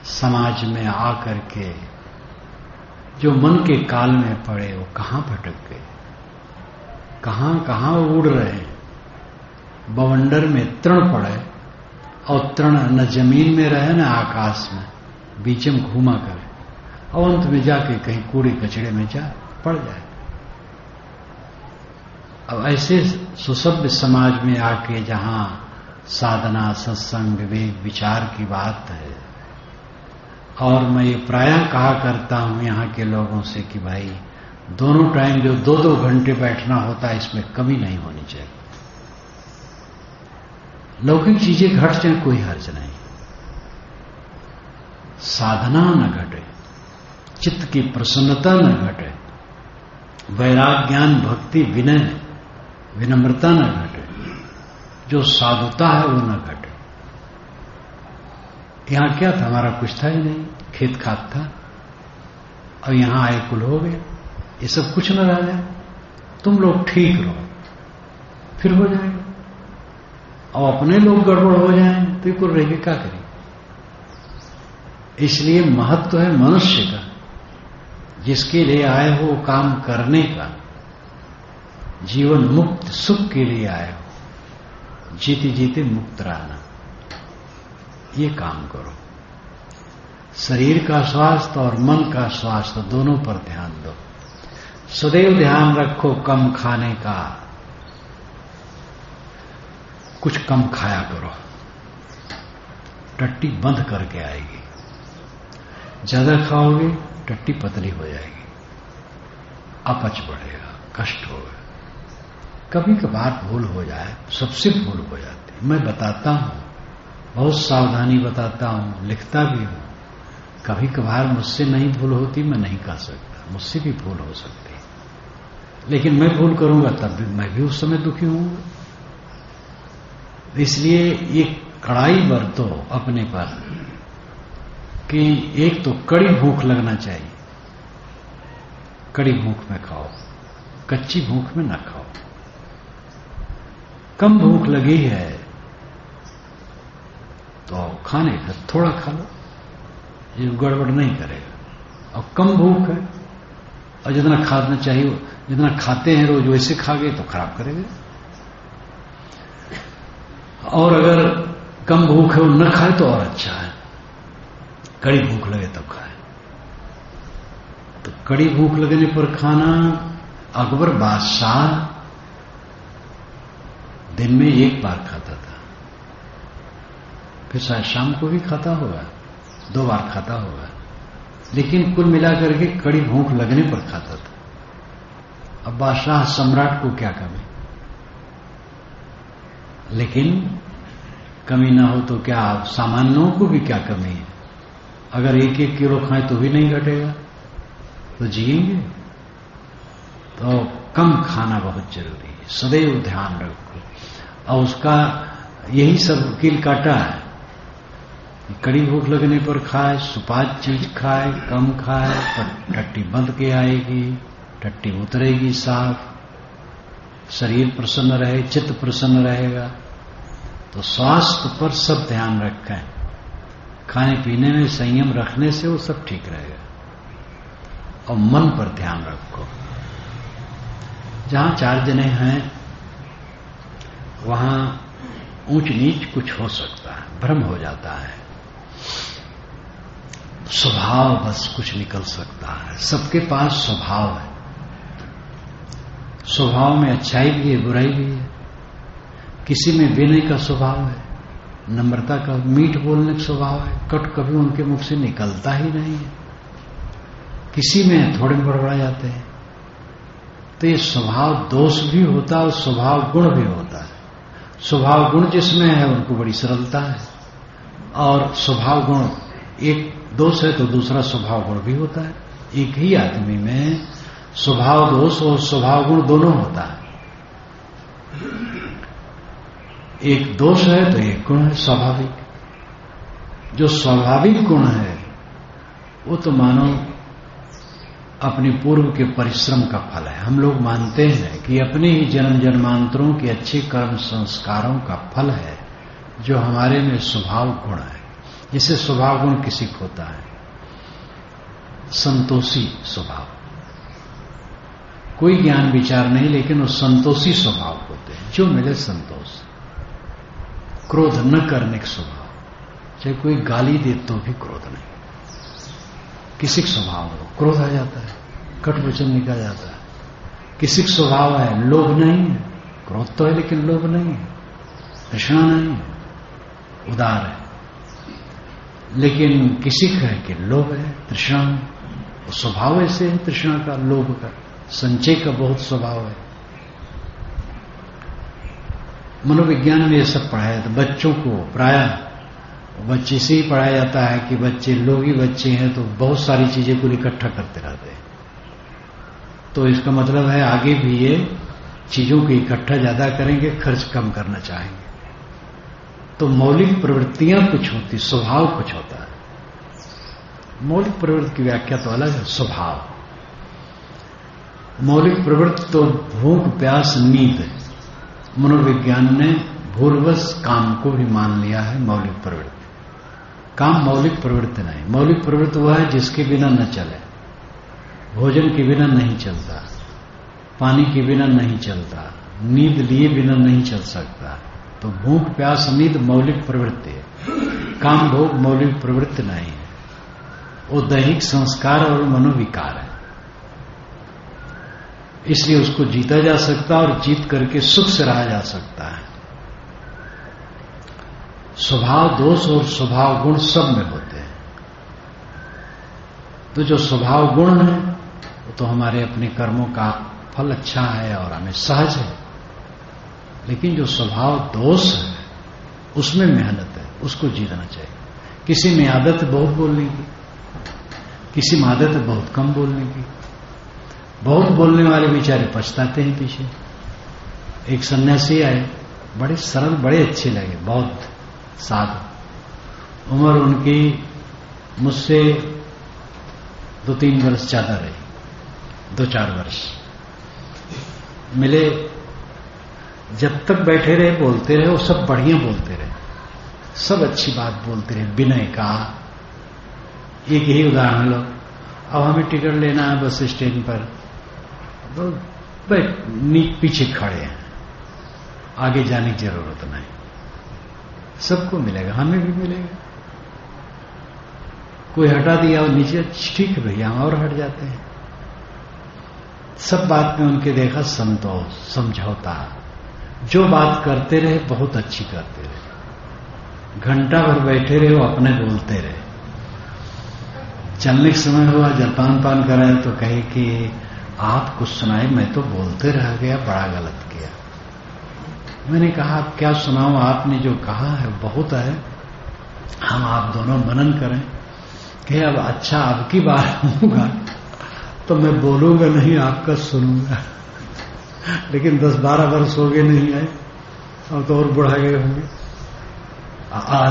समाज में आकर के जो मन के काल में पड़े वो कहां भटक गए, कहां कहां उड़ रहे हैं। बवंडर में तृण पड़े, और तृण न जमीन में रहे न आकाश में, बीच में घूमा करे, और अंत में जाके कहीं कूड़े कचड़े में जा पड़ जाए। अब ऐसे सुसभ्य समाज में आके जहां साधना, सत्संग, विवेक, विचार की बात है, और मैं ये प्रायः कहा करता हूं यहाँ के लोगों से कि भाई दोनों टाइम जो 2-2 घंटे बैठना होता है, इसमें कमी नहीं होनी चाहिए। लौकिक चीजें घट जाए कोई हर्ज नहीं, साधना न घटे, चित्त की प्रसन्नता न घटे, वैराग, ज्ञान, भक्ति, विनय, विनम्रता न घटे, जो साधुता है वो न घटे। यहां क्या था, हमारा कुछ था ही नहीं, खेत खात था, और यहां आए कुल हो गए। ये सब कुछ न रह जाए, तुम लोग ठीक रहो, फिर हो जाएगा। और अपने लोग गड़बड़ हो जाए तो कुल रह के क्या करें। इसलिए महत्व है मनुष्य का, जिसके लिए आए हो काम करने का, जीवन मुक्त सुख के लिए आए हो, जीते जीते मुक्त रहना, ये काम करो। शरीर का स्वास्थ्य और मन का स्वास्थ्य दोनों पर ध्यान दो। सदैव ध्यान रखो कम खाने का, कुछ कम खाया करो, टट्टी बंद करके आएगी। ज्यादा खाओगे टट्टी पतली हो जाएगी, अपच बढ़ेगा, कष्ट होगा। कभी कभार भूल हो जाए, सबसे भूल हो जाती है। मैं बताता हूं, बहुत सावधानी बताता हूं, लिखता भी हूं। कभी कभार मुझसे नहीं भूल होती, मैं नहीं कह सकता, मुझसे भी भूल हो सकती है, लेकिन मैं भूल करूंगा तब भी मैं भी उस समय दुखी होऊंगा। इसलिए ये कड़ाई बरतो अपने पर कि एक तो कड़ी भूख लगना चाहिए, कड़ी भूख में खाओ, कच्ची भूख में ना खाओ। कम भूख लगी है तो खाने का थोड़ा खा लो, ये गड़बड़ नहीं करेगा। और कम भूख है और जितना खाना चाहिए, जितना खाते हैं रोज वैसे खा गए तो खराब करेगा। और अगर कम भूख है वो न खाए तो और अच्छा है, कड़ी भूख लगे तब खाए। तो कड़ी भूख लगने पर खाना, अकबर बादशाह दिन में एक बार खाता था, फिर शायद शाम को भी खाता होगा, 2 बार खाता होगा, लेकिन कुल मिलाकर के कड़ी भूख लगने पर खाता था। अब बादशाह सम्राट को क्या कमी, लेकिन कमी ना हो तो क्या सामान्यों को भी क्या कमी है। अगर 1-1 किलो खाएं तो भी नहीं घटेगा, तो जिएंगे। तो कम खाना बहुत जरूरी है, सदैव ध्यान रखो। और उसका यही सब वकील काटा है, कड़ी भूख लगने पर खाए, सुपाच्य चीज खाए, कम खाए, पर टट्टी बंद के आएगी, टट्टी उतरेगी साफ, शरीर प्रसन्न रहे, चित्त प्रसन्न रहेगा। तो स्वास्थ्य पर सब ध्यान रखें, खाने पीने में संयम रखने से वो सब ठीक रहेगा। और मन पर ध्यान रखो। जहां 4 जने हैं वहां ऊंच नीच कुछ हो सकता है, भ्रम हो जाता है, स्वभाव बस कुछ निकल सकता है। सबके पास स्वभाव है, स्वभाव में अच्छाई भी है, बुराई भी है। किसी में विनय का स्वभाव है, नम्रता का, मीठ बोलने का स्वभाव है, कट कभी उनके मुख से निकलता ही नहीं है। किसी में थोड़े बड़बड़ा जाते हैं। तो ये स्वभाव दोष भी होता है और स्वभाव गुण भी होता है। स्वभाव गुण जिसमें है उनको बड़ी सरलता है, और स्वभाव गुण एक दोष है तो दूसरा स्वभाव गुण भी होता है। एक ही आदमी में स्वभाव दोष और स्वभाव गुण दोनों होता है। एक दोष है तो एक गुण है स्वाभाविक। जो स्वाभाविक गुण है वो तो मानो अपने पूर्व के परिश्रम का फल है। हम लोग मानते हैं कि अपने ही जन्म जन्मांतरों के अच्छे कर्म संस्कारों का फल है जो हमारे में स्वभाव गुण है। जिसे स्वभाव गुण किसी को होता है संतोषी स्वभाव, कोई ज्ञान विचार नहीं, लेकिन वो संतोषी स्वभाव होते हैं, जो मिले संतोष। क्रोध न करने का स्वभाव, चाहे कोई गाली दे तो भी क्रोध नहीं। किसी का स्वभाव हो क्रोध आ जाता है, कट वचन निकल जाता है। किसी का स्वभाव है लोभ नहीं है, क्रोध तो है लेकिन लोभ नहीं है, तृष्णा नहीं है, उदार है। लेकिन किसी का है कि लोभ है, तृष्णा है। वो स्वभाव ऐसे है, तृष्णा का, लोभ का, संचय का बहुत स्वभाव है। मनोविज्ञान में ये सब पढ़ाया जाता है बच्चों को। प्रायः बच्चे से ही पढ़ाया जाता है कि बच्चे लोग ही बच्चे हैं तो बहुत सारी चीजें को इकट्ठा करते रहते हैं। तो इसका मतलब है आगे भी ये चीजों को इकट्ठा ज्यादा करेंगे, खर्च कम करना चाहेंगे। तो मौलिक प्रवृत्तियां कुछ होती, स्वभाव कुछ होता है। मौलिक प्रवृत्ति की व्याख्या तो अलग है। स्वभाव मौलिक प्रवृत्ति तो भूख प्यास नींद। मनोविज्ञान ने भूलवश काम को भी मान लिया है मौलिक प्रवृत्ति। काम मौलिक प्रवृत्ति नहीं, मौलिक प्रवृत्ति वह है जिसके बिना न चले। भोजन के बिना नहीं चलता, पानी के बिना नहीं चलता, नींद लिए बिना नहीं चल सकता। तो भूख प्यास नींद मौलिक प्रवृत्ति है, काम भोग मौलिक प्रवृत्ति नहीं है, वो दैहिक संस्कार और मनोविकार है। इसलिए उसको जीता जा सकता है और जीत करके सुख से रहा जा सकता है। स्वभाव दोष और स्वभाव गुण सब में होते हैं। तो जो स्वभाव गुण है वो तो हमारे अपने कर्मों का फल अच्छा है और हमें सहज है, लेकिन जो स्वभाव दोष है उसमें मेहनत है, उसको जीतना चाहिए। किसी में आदत है बहुत बोलने की, किसी में आदत है बहुत कम बोलने की। बहुत बोलने वाले बेचारे पछताते हैं पीछे। एक सन्यासी आए, बड़े सरल, बड़े अच्छे लगे, बहुत साधु। उम्र उनकी मुझसे 2-3 वर्ष ज्यादा रही, 2-4 वर्ष मिले। जब तक बैठे रहे बोलते रहे, वो सब बढ़िया बोलते रहे, सब अच्छी बात बोलते रहे, विनय का। एक ही उदाहरण लो, अब हमें टिकट लेना है बस स्टैंड पर, तो पीछे खड़े हैं, आगे जाने की जरूरत नहीं, सबको मिलेगा, हमें भी मिलेगा। कोई हटा दिया और नीचे, ठीक है भैया, और हट जाते हैं। सब बात में उनके देखा संतोष, समझौता। जो बात करते रहे बहुत अच्छी करते रहे, घंटा भर बैठे रहे वो अपने बोलते रहे। चलने के समय हुआ, जलपान पान कराए तो कहे कि आप कुछ सुनाए, मैं तो बोलते रह गया, बड़ा गलत किया। मैंने कहा आप क्या सुनाऊं, आपने जो कहा है बहुत है, हम आप दोनों मनन करें कि अब अच्छा अब की बार होगा तो मैं बोलूंगा नहीं, आपका सुनूंगा। लेकिन 10-12 वर्ष हो गए नहीं आए, अब तो और बढ़ा गए होंगे।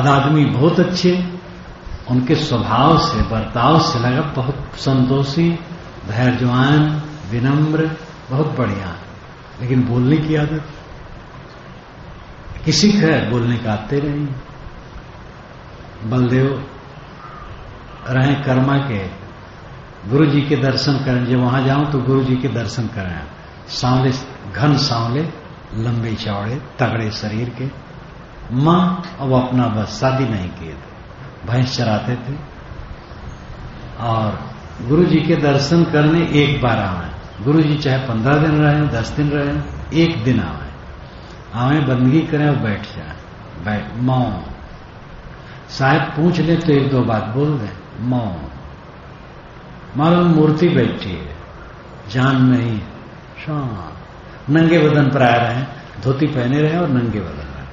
आदमी बहुत अच्छे, उनके स्वभाव से, बर्ताव से लगा बहुत संतोषी, धैर्यवान, विनम्र, बहुत बढ़िया। लेकिन बोलने की आदत किसी का बोलने का आते नहीं। बलदेव रहे कर्मा के, गुरु जी के दर्शन करें, जब वहां जाऊं तो गुरु जी के दर्शन करें। सांवले, घन सांवले, लंबे चौड़े, तगड़े शरीर के। मां अब अपना बस शादी नहीं किए थे, भैंस चराते थे। और गुरु जी के दर्शन करने एक बार आवे, गुरु जी चाहे 15 दिन रहे, 10 दिन रहे, एक दिन आवे, बंदगी करें और बैठ जाए, मौन। शायद पूछ ले तो 1-2 बात बोल दे, मौन। मालूम मूर्ति बैठी है, जान नहीं, शांत, नंगे बदन पर आ रहे हैं, धोती पहने रहे और नंगे बदन रहे,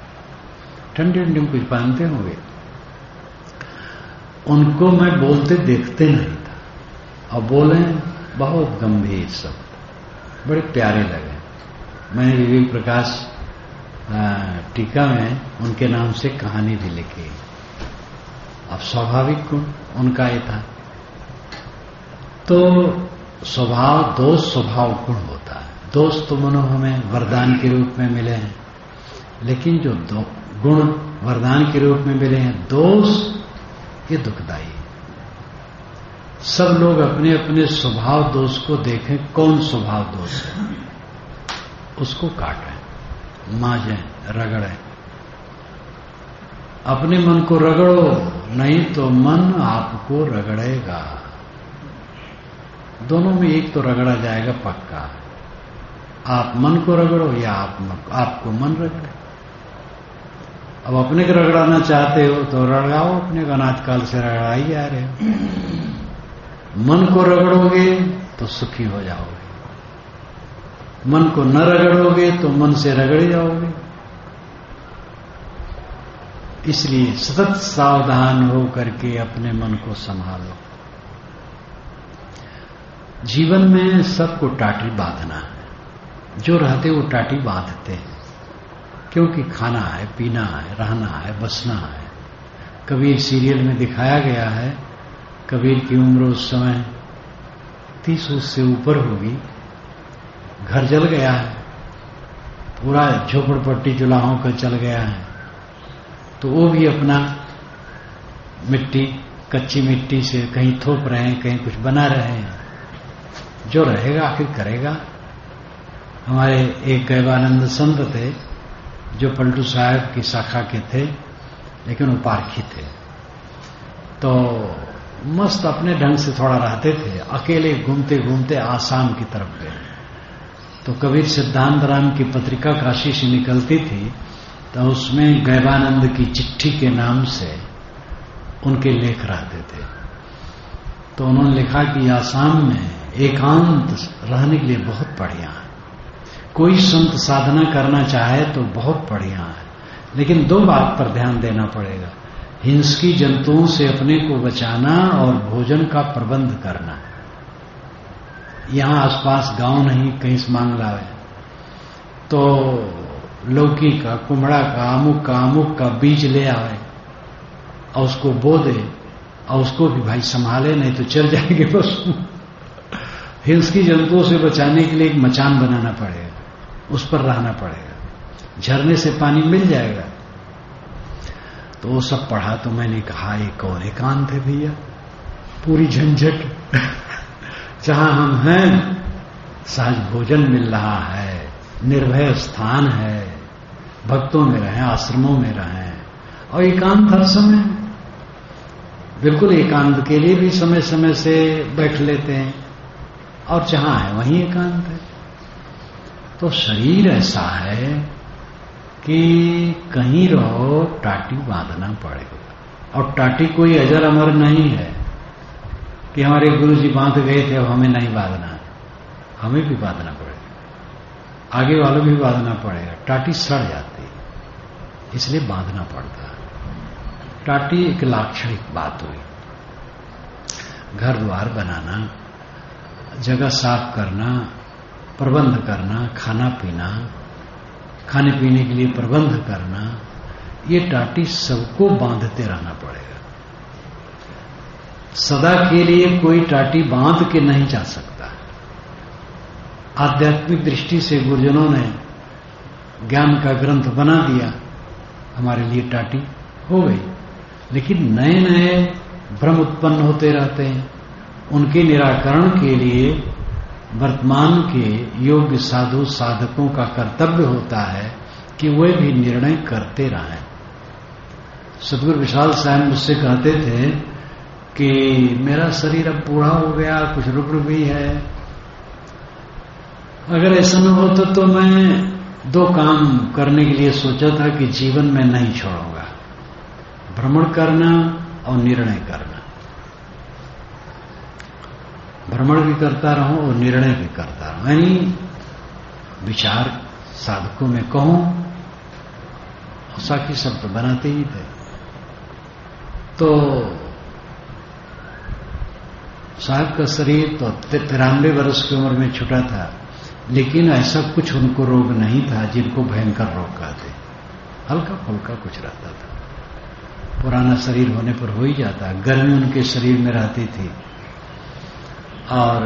ठंडी ठंडी में कुछ पहनते होंगे। उनको मैं बोलते देखते नहीं था, और बोले बहुत गंभीर शब्द, बड़े प्यारे लगे। मैंने विवेक प्रकाश टीका में उनके नाम से कहानी भी लिखी। अब स्वाभाविक गुण उनका ये था। तो स्वभाव दोष, स्वभाव गुण होता है। दोष तो मनो हमें वरदान के रूप में मिले हैं, लेकिन जो गुण वरदान के रूप में मिले हैं, दोष ये दुखदायी। सब लोग अपने अपने स्वभाव दोष को देखें, कौन स्वभाव दोष है, उसको काटें, मांजें, रगड़ें। अपने मन को रगड़ो, नहीं तो मन आपको रगड़ेगा। दोनों में एक तो रगड़ा जाएगा पक्का। आप मन को रगड़ो या आपको मन रगड़े। अब अपने को रगड़ाना चाहते हो तो रगड़ाओ, अपने को अनाथकाल से रगड़ा ही जा रहे हो। मन को रगड़ोगे तो सुखी हो जाओगे, मन को न रगड़ोगे तो मन से रगड़े जाओगे। इसलिए सतत सावधान हो करके अपने मन को संभालो। जीवन में सबको टाटी बांधना है, जो रहते वो टाटी बांधते हैं, क्योंकि खाना है, पीना है, रहना है, बसना है। कबीर सीरियल में दिखाया गया है, कबीर की उम्र उस समय 30 से ऊपर होगी, घर जल गया है, पूरा झोपड़पट्टी चूल्हों का चल गया है, तो वो भी अपना मिट्टी, कच्ची मिट्टी से कहीं थोप रहे हैं, कहीं कुछ बना रहे हैं। जो रहेगा आखिर करेगा। हमारे एक गैवानंद संत थे जो पलटू साहब की शाखा के थे, लेकिन वो पारखी थे, तो मस्त अपने ढंग से थोड़ा रहते थे। अकेले घूमते घूमते आसाम की तरफ गए, तो कबीर सिद्धांत राम की पत्रिका काशी से निकलती थी, तो उसमें गैवानंद की चिट्ठी के नाम से उनके लेख रहते थे। तो उन्होंने लिखा कि आसाम में एकांत रहने के लिए बहुत बढ़िया है, कोई संत साधना करना चाहे तो बहुत बढ़िया है, लेकिन दो बात पर ध्यान देना पड़ेगा, हिंसकी जंतुओं से अपने को बचाना और भोजन का प्रबंध करना। यहां आसपास गांव नहीं, कहीं से मांग लावे तो लौकी का, कुमड़ा का, अमुक का बीज ले आवे और उसको बो दे, और उसको भी भाई संभाले, नहीं तो चल जाएंगे पशु। हिंसकी जंतुओं से बचाने के लिए एक मचान बनाना पड़ेगा, उस पर रहना पड़ेगा, झरने से पानी मिल जाएगा। तो वो सब पढ़ा तो मैंने कहा ये कौन एकांत है भैया, पूरी झंझट जहां हम हैं सहज भोजन मिल रहा है, निर्भय स्थान है, भक्तों में रहें, आश्रमों में रहें, और एकांत हर समय, बिल्कुल एकांत के लिए भी समय समय से बैठ लेते हैं, और जहां है वहीं एकांत है। तो शरीर ऐसा है कि कहीं रहो टाटी बांधना पड़ेगा, और टाटी कोई अजर अमर नहीं है कि हमारे गुरु जी बांध गए थे अब हमें नहीं बांधना है, हमें भी बांधना पड़ेगा, आगे वालों भी बांधना पड़ेगा। टाटी सड़ जाती है, इसलिए बांधना पड़ता है। टाटी एक लाक्षणिक बात हुई, घर द्वार बनाना, जगह साफ करना, प्रबंध करना, खाना पीना, खाने पीने के लिए प्रबंध करना, ये टाटी सबको बांधते रहना पड़ेगा। सदा के लिए कोई टाटी बांध के नहीं जा सकता। आध्यात्मिक दृष्टि से गुरुजनों ने ज्ञान का ग्रंथ बना दिया, हमारे लिए टाटी हो गई, लेकिन नए नए भ्रम उत्पन्न होते रहते हैं। उनके निराकरण के लिए वर्तमान के योग्य साधु साधकों का कर्तव्य होता है कि वे भी निर्णय करते रहें। सतगुरु विशाल साहब मुझसे कहते थे कि मेरा शरीर अब बूढ़ा हो गया, कुछ रुग्ण भी है, अगर ऐसा न होता तो मैं दो काम करने के लिए सोचा था कि जीवन में नहीं छोड़ूंगा, भ्रमण करना और निर्णय करना। भ्रमण भी करता रहूं और निर्णय भी करता रहूं, यानी विचार साधकों में कहूं, साखी शब्द तो बनाते ही थे। तो साहब का शरीर तो 93 वर्ष की उम्र में छूटा था, लेकिन ऐसा कुछ उनको रोग नहीं था जिनको भयंकर रोग कहते, हल्का फुल्का कुछ रहता था। पुराना शरीर होने पर हो ही जाता। गर्मी उनके शरीर में रहती थी और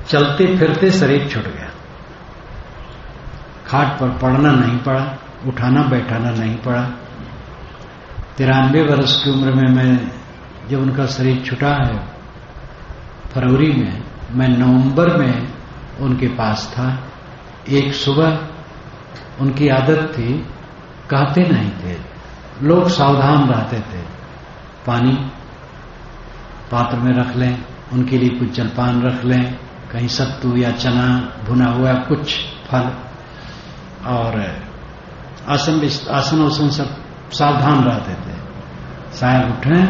चलते फिरते शरीर छूट गया। खाट पर पड़ना नहीं पड़ा, उठाना बैठाना नहीं पड़ा। 93 वर्ष की उम्र में मैं जब उनका शरीर छूटा है फरवरी में, मैं नवंबर में उनके पास था। एक सुबह उनकी आदत थी, कहते नहीं थे, लोग सावधान रहते थे, पानी पात्र में रख लें, उनके लिए कुछ जलपान रख लें, कहीं सत्तू या चना भुना हुआ कुछ फल, और आसन उसन सब सावधान रहते थे। साहब उठे,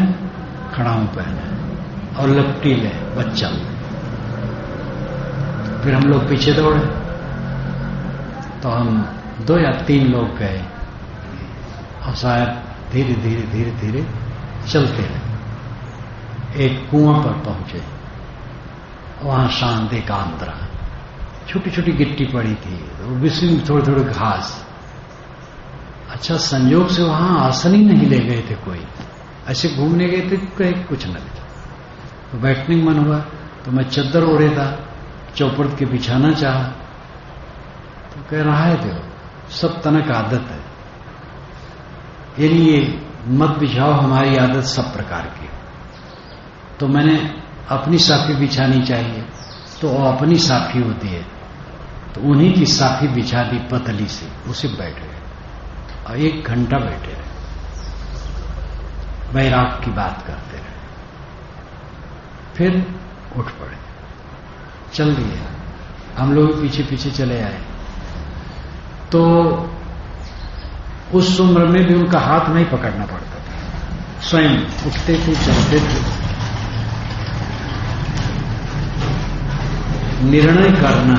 खड़ाऊं पहने और लपटी ले बच्चा। फिर हम लोग पीछे दौड़े, तो हम 2 या 3 लोग गए और साहब धीरे धीरे धीरे धीरे चलते रहे। एक कुआं पर पहुंचे, वहां शांत एकांत रहा, छोटी छोटी गिट्टी पड़ी थी, बीच में थोड़ी थोड़ी घास। अच्छा संयोग से वहां आसन ही नहीं ले गए थे कोई, ऐसे घूमने गए थे, कहीं कुछ न था। तो बैठने का मन हुआ तो मैं चद्दर ओढ़े था, चौपड़ के बिछाना चाहा, तो कह रहा है देखो सब तनक आदत है, यानी ये मत बिछाओ, हमारी आदत सब प्रकार की। तो मैंने अपनी साफी बिछानी चाहिए, तो वो अपनी साफी होती है, तो उन्हीं की साफी बिछा दी पतली सी, उसे बैठ गए और 1 घंटा बैठे रहे, वैराग की बात करते रहे। फिर उठ पड़े, चल दिए। हम लोग पीछे पीछे चले आए। तो उस उम्र में भी उनका हाथ नहीं पकड़ना पड़ता था, स्वयं उठते थे, चलते थे। निर्णय करना,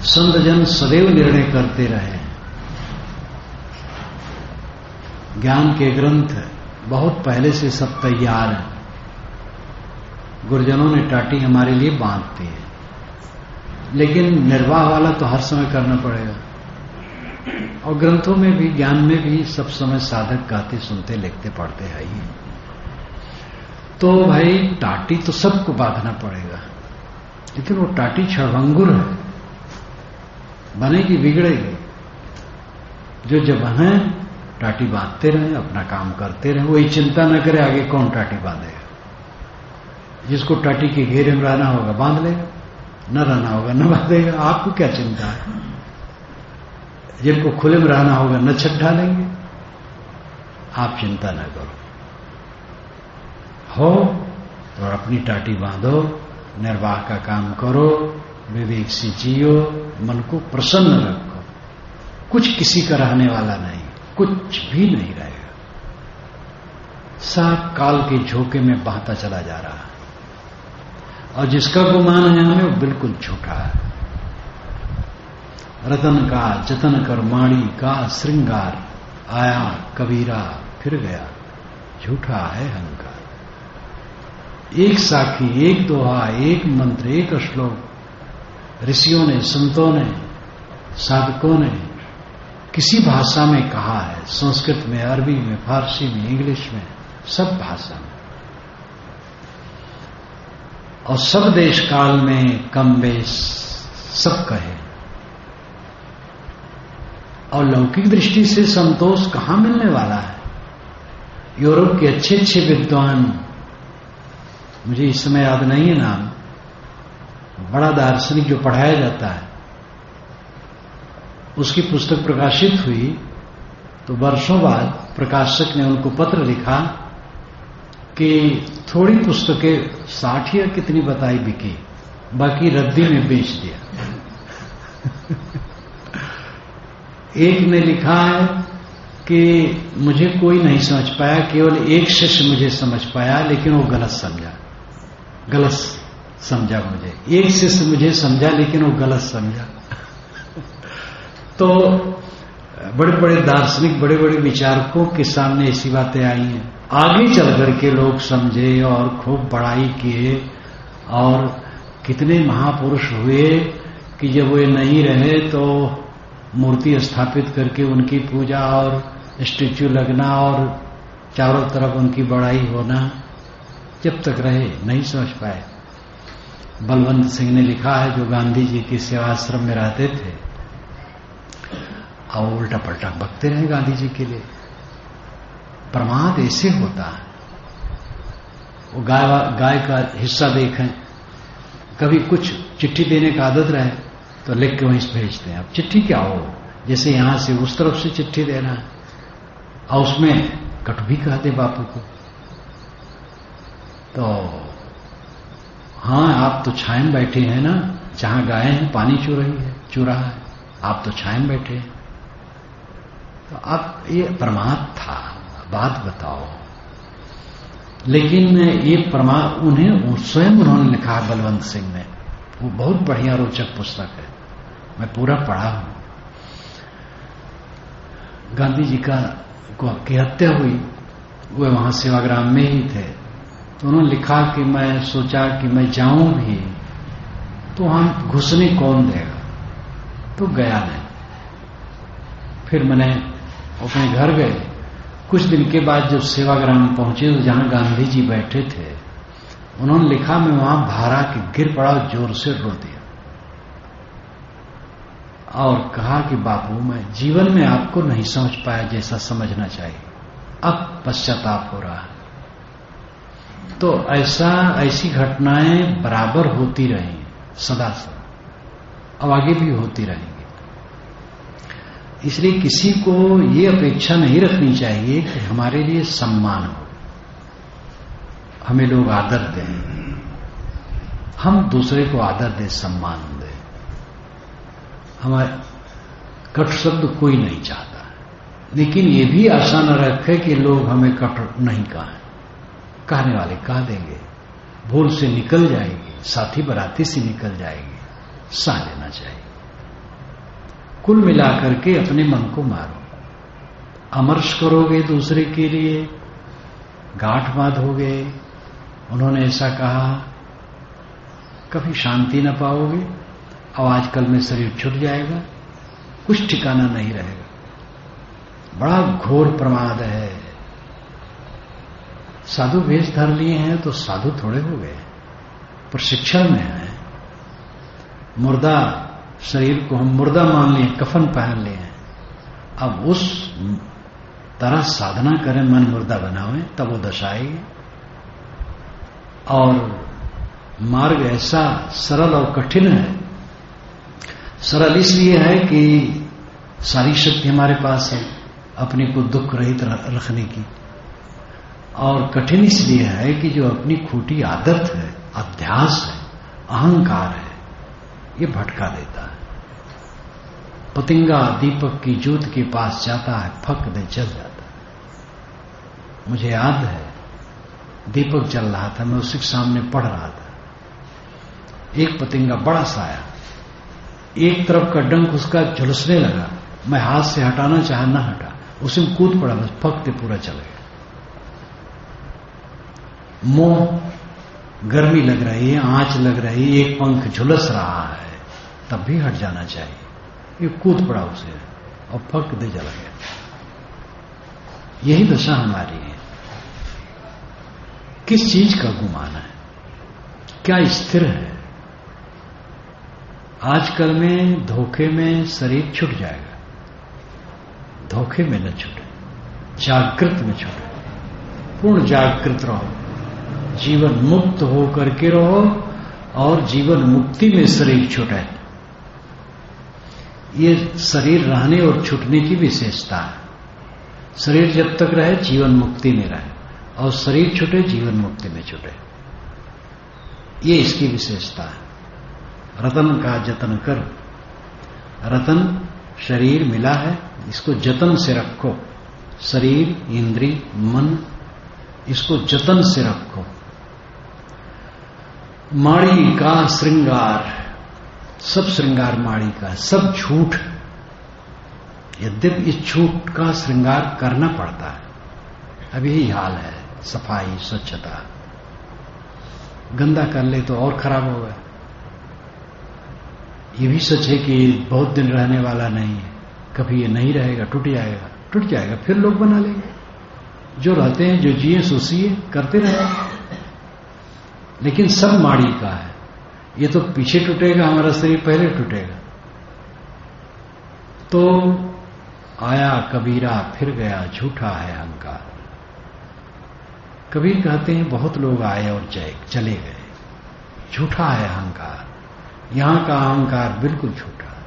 संतजन सदैव निर्णय करते रहे। ज्ञान के ग्रंथ बहुत पहले से सब तैयार हैं, गुरुजनों ने टाटी हमारे लिए बांधती है, लेकिन निर्वाह वाला तो हर समय करना पड़ेगा। और ग्रंथों में भी, ज्ञान में भी सब समय साधक गाते, सुनते, लिखते, पढ़ते हैं ही। तो भाई टाटी तो सबको बांधना पड़ेगा, लेकिन वो टाटी क्षणभंगुर है, बनेगी बिगड़ेगी। जो जब है टाटी बांधते रहे, अपना काम करते रहे, वही चिंता न करे आगे कौन टाटी बांधेगा। जिसको टाटी के घेरे में रहना होगा बांध लेगा, न रहना होगा न बांधेगा। आपको क्या चिंता है? जिनको खुले में रहना होगा न छत ढालेंगे। आप चिंता न करो, हो और अपनी टाटी बांधो, निर्वाह का काम करो, विवेक से जियो, मन को प्रसन्न रखो। कुछ किसी का रहने वाला नहीं, कुछ भी नहीं रहेगा, सब काल के झोंके में बहता चला जा रहा है। और जिसका गुमान है हमें, वो बिल्कुल झूठा है। रतन का जतन कर माणी का श्रृंगार, आया कबीरा फिर गया, झूठा है अहंकार। एक साखी, एक दोहा, एक मंत्र, एक श्लोक ऋषियों ने, संतों ने, साधकों ने किसी भाषा में कहा है, संस्कृत में, अरबी में, फारसी में, इंग्लिश में, सब भाषा में, और सब देश काल में कम बेश सब कहे। और लौकिक दृष्टि से संतोष कहां मिलने वाला है? यूरोप के अच्छे अच्छे विद्वान, मुझे इस समय याद नहीं है नाम, बड़ा दार्शनिक जो पढ़ाया जाता है, उसकी पुस्तक प्रकाशित हुई तो वर्षों बाद प्रकाशक ने उनको पत्र लिखा कि थोड़ी पुस्तकें 60 या कितनी बताई बिकी, बाकी रद्दी में बेच दिया। एक ने लिखा है कि मुझे कोई नहीं समझ पाया, केवल एक शिष्य मुझे समझ पाया, लेकिन वो गलत समझा मुझे। एक शिष्य मुझे समझा, लेकिन वो गलत समझा। तो बड़े बड़े दार्शनिक, बड़े बड़े विचारकों के सामने ऐसी बातें आई हैं। आगे चल करके लोग समझे और खूब बड़ाई किए, और कितने महापुरुष हुए कि जब वे नहीं रहे तो मूर्ति स्थापित करके उनकी पूजा और स्टैच्यू लगना और चारों तरफ उनकी बड़ाई होना। जब तक रहे नहीं समझ पाए। बलवंत सिंह ने लिखा है, जो गांधी जी के सेवाश्रम में रहते थे, और उल्टा पलटा बकते रहे गांधी जी के लिए। प्रमाद ऐसे होता है। वो गाय का हिस्सा देखें, कभी कुछ चिट्ठी देने का आदत रहे तो लिख के वहीं से भेजते हैं। अब चिट्ठी क्या हो, जैसे यहां से उस तरफ से चिट्ठी देना है, और उसमें कट भी कहते बापू को। तो हाँ, आप तो छाया में बैठे हैं ना, जहां गाय हैं पानी चू रहा है, आप तो छाया में बैठे हैं। तो अब ये प्रमाद था, बात बताओ। लेकिन ये प्रमाद उन्हें स्वयं उन्होंने लिखा है, बलवंत सिंह ने। वो बहुत बढ़िया रोचक पुस्तक है, मैं पूरा पढ़ा हूं। गांधी जी की हत्या हुई, वे वहां सेवाग्राम में ही थे, तो उन्होंने लिखा कि मैं सोचा कि मैं जाऊं भी तो वहां घुसने कौन देगा, तो गया नहीं। फिर मैंने अपने घर गए। कुछ दिन के बाद जब सेवाग्राम पहुंचे तो जहां गांधी जी बैठे थे, उन्होंने लिखा मैं वहां भारा के गिर पड़ा, जोर से रो दिया और कहा कि बापू, मैं जीवन में आपको नहीं समझ पाया जैसा समझना चाहिए, अब पश्चाताप हो रहा है। तो ऐसी घटनाएं बराबर होती रही सदा से, अब आगे भी होती रहेंगी। इसलिए किसी को ये अपेक्षा नहीं रखनी चाहिए कि हमारे लिए सम्मान हो, हमें लोग आदर दें, हम दूसरे को आदर दें, सम्मान दें। हमारे कट शब्द कोई नहीं चाहता, लेकिन ये भी आशा न रखे कि लोग हमें कट नहीं कहें। कहने वाले कह देंगे, भूल से निकल जाएगी, साथी बराती से निकल जाएगी, सह लेना चाहिए। कुल मिलाकर के अपने मन को मारो, अमर्ष करोगे दूसरे के लिए, गांठ बांधोगे, उन्होंने ऐसा कहा, कभी शांति न पाओगे। अब आजकल में शरीर छूट जाएगा, कुछ ठिकाना नहीं रहेगा। बड़ा घोर प्रमाद है। साधु वेश धर लिए हैं तो साधु थोड़े हो गए, प्रशिक्षण में है। मुर्दा शरीर को हम मुर्दा मान लिए, कफन पहन लिए हैं। अब उस तरह साधना करें, मन मुर्दा बनावें, तब वो दशा आएगी। और मार्ग ऐसा सरल और कठिन है। सरल इसलिए है कि सारी शक्ति हमारे पास है अपने को दुख रहित रखने की, और कठिन इसलिए है कि जो अपनी खोटी आदत है, अध्यास है, अहंकार है, ये भटका देता है। पतंगा दीपक की ज्योत के पास जाता है, फक दे जल जाता है। मुझे याद है, दीपक जल रहा था, मैं उसी के सामने पढ़ रहा था। एक पतंगा बड़ा सा आया, एक तरफ का डंक उसका झुलसने लगा। मैं हाथ से हटाना चाहा, ना हटा, उसी में कूद पड़ा, बस फकते पूरा चल गया। मोह, गर्मी लग रही है, आंच लग रही है, एक पंख झुलस रहा है, तब भी हट जाना चाहिए। ये कूद पड़ा उसे और फक दे जल गया। यही दशा हमारी है। किस चीज का गुमान है, क्या स्थिर है? आजकल में धोखे में शरीर छूट जाएगा, धोखे में न छूटे, जागृत में छूटे। पूर्ण जागृत रहो, जीवन मुक्त हो करके रहो, और जीवन मुक्ति में शरीर छूटे। ये शरीर रहने और छूटने की विशेषता है। शरीर जब तक रहे जीवन मुक्ति में रहे, और शरीर छूटे जीवन मुक्ति में छूटे। ये इसकी विशेषता है। रतन का जतन कर, रतन शरीर मिला है, इसको जतन से रखो। शरीर, इंद्री, मन, इसको जतन से रखो। माड़ी का श्रृंगार, सब श्रृंगार माड़ी का, सब झूठ। यद्यपि इस झूठ का श्रृंगार करना पड़ता है, अब यही हाल है। सफाई, स्वच्छता, गंदा कर ले तो और खराब होगा। ये भी सच है कि बहुत दिन रहने वाला नहीं है, कभी ये नहीं रहेगा, टूट जाएगा, टूट जाएगा, फिर लोग बना लेंगे। जो रहते हैं, जो जिए सो सिए, करते रहे। लेकिन सब माड़ी का है। ये तो पीछे टूटेगा, हमारा शरीर पहले टूटेगा। तो आया कबीरा फिर गया, झूठा है अहंकार। कबीर कहते हैं बहुत लोग आए और चले गए, झूठा है अहंकार। यहां का अहंकार बिल्कुल झूठा है।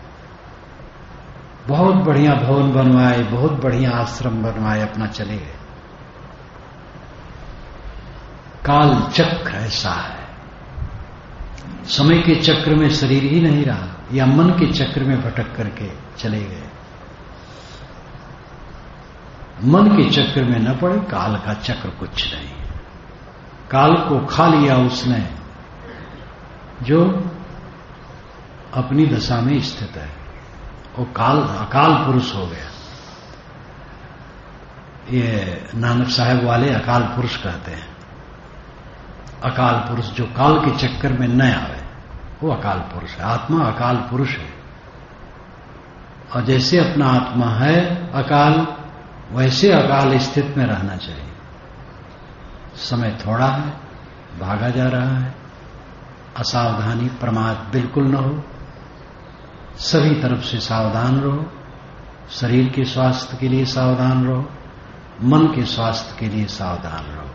बहुत बढ़िया भवन बनवाए, बहुत बढ़िया आश्रम बनवाए, अपना चले गए। काल चक्र ऐसा है, समय के चक्र में शरीर ही नहीं रहा, या मन के चक्र में भटक करके चले गए। मन के चक्र में न पड़े, काल का चक्र कुछ नहीं। काल को खा लिया उसने, जो अपनी दशा में स्थित है। वो काल अकाल पुरुष हो गया। ये नानक साहब वाले अकाल पुरुष कहते हैं। अकाल पुरुष जो काल के चक्कर में न आवे, वो अकाल पुरुष है। आत्मा अकाल पुरुष है, और जैसे अपना आत्मा है अकाल, वैसे अकाल स्थित में रहना चाहिए। समय थोड़ा है, भागा जा रहा है, असावधानी, प्रमाद बिल्कुल न हो। सभी तरफ से सावधान रहो। शरीर के स्वास्थ्य के लिए सावधान रहो, मन के स्वास्थ्य के लिए सावधान रहो,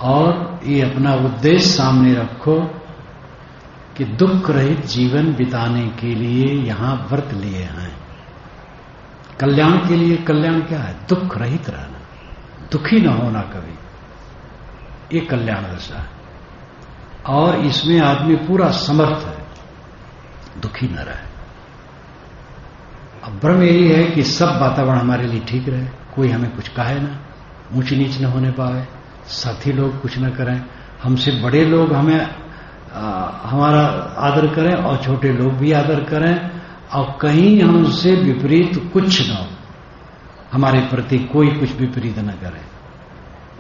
और ये अपना उद्देश्य सामने रखो कि दुख रहित जीवन बिताने के लिए यहां व्रत लिए हैं। कल्याण के लिए, कल्याण क्या है? दुख रहित रहना, दुखी न होना कभी, ये कल्याण दशा है। और इसमें आदमी पूरा समर्थ है, दुखी न रहे। अब भ्रम यही है कि सब वातावरण हमारे लिए ठीक रहे, कोई हमें कुछ कहे ना, ऊंच नीच न होने पाए, साथी लोग कुछ न करें, हमसे बड़े लोग हमें हमारा आदर करें और छोटे लोग भी आदर करें, और कहीं हमसे विपरीत कुछ न हो, हमारे प्रति कोई कुछ विपरीत न करे।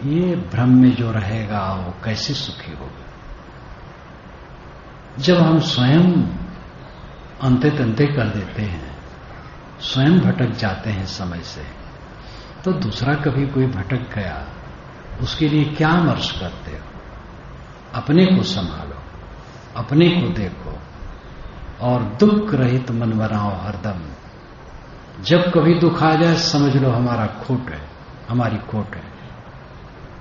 ये भ्रम में जो रहेगा वो कैसे सुखी होगा? जब हम स्वयं अंते तंते कर देते हैं, स्वयं भटक जाते हैं समय से, तो दूसरा कभी कोई भटक गया, उसके लिए क्या मर्श करते हो? अपने को संभालो, अपने को देखो और दुख रहित मन बनाओ हरदम। जब कभी दुख आ जाए समझ लो हमारा खोट है, हमारी खोट है,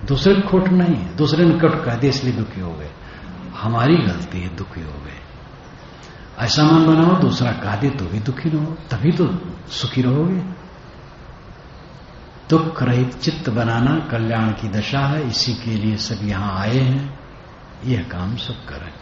दूसरे की खोट नहीं है। दूसरे ने कट कह दिया इसलिए दुखी हो गए, हमारी गलती है, दुखी हो गए। ऐसा मन बनाओ दूसरा कह दे तो भी दुखी न हो, तभी तो सुखी रहोगे। दुख रहित चित्त बनाना कल्याण की दशा है, इसी के लिए सब यहां आए हैं, यह काम सब करें।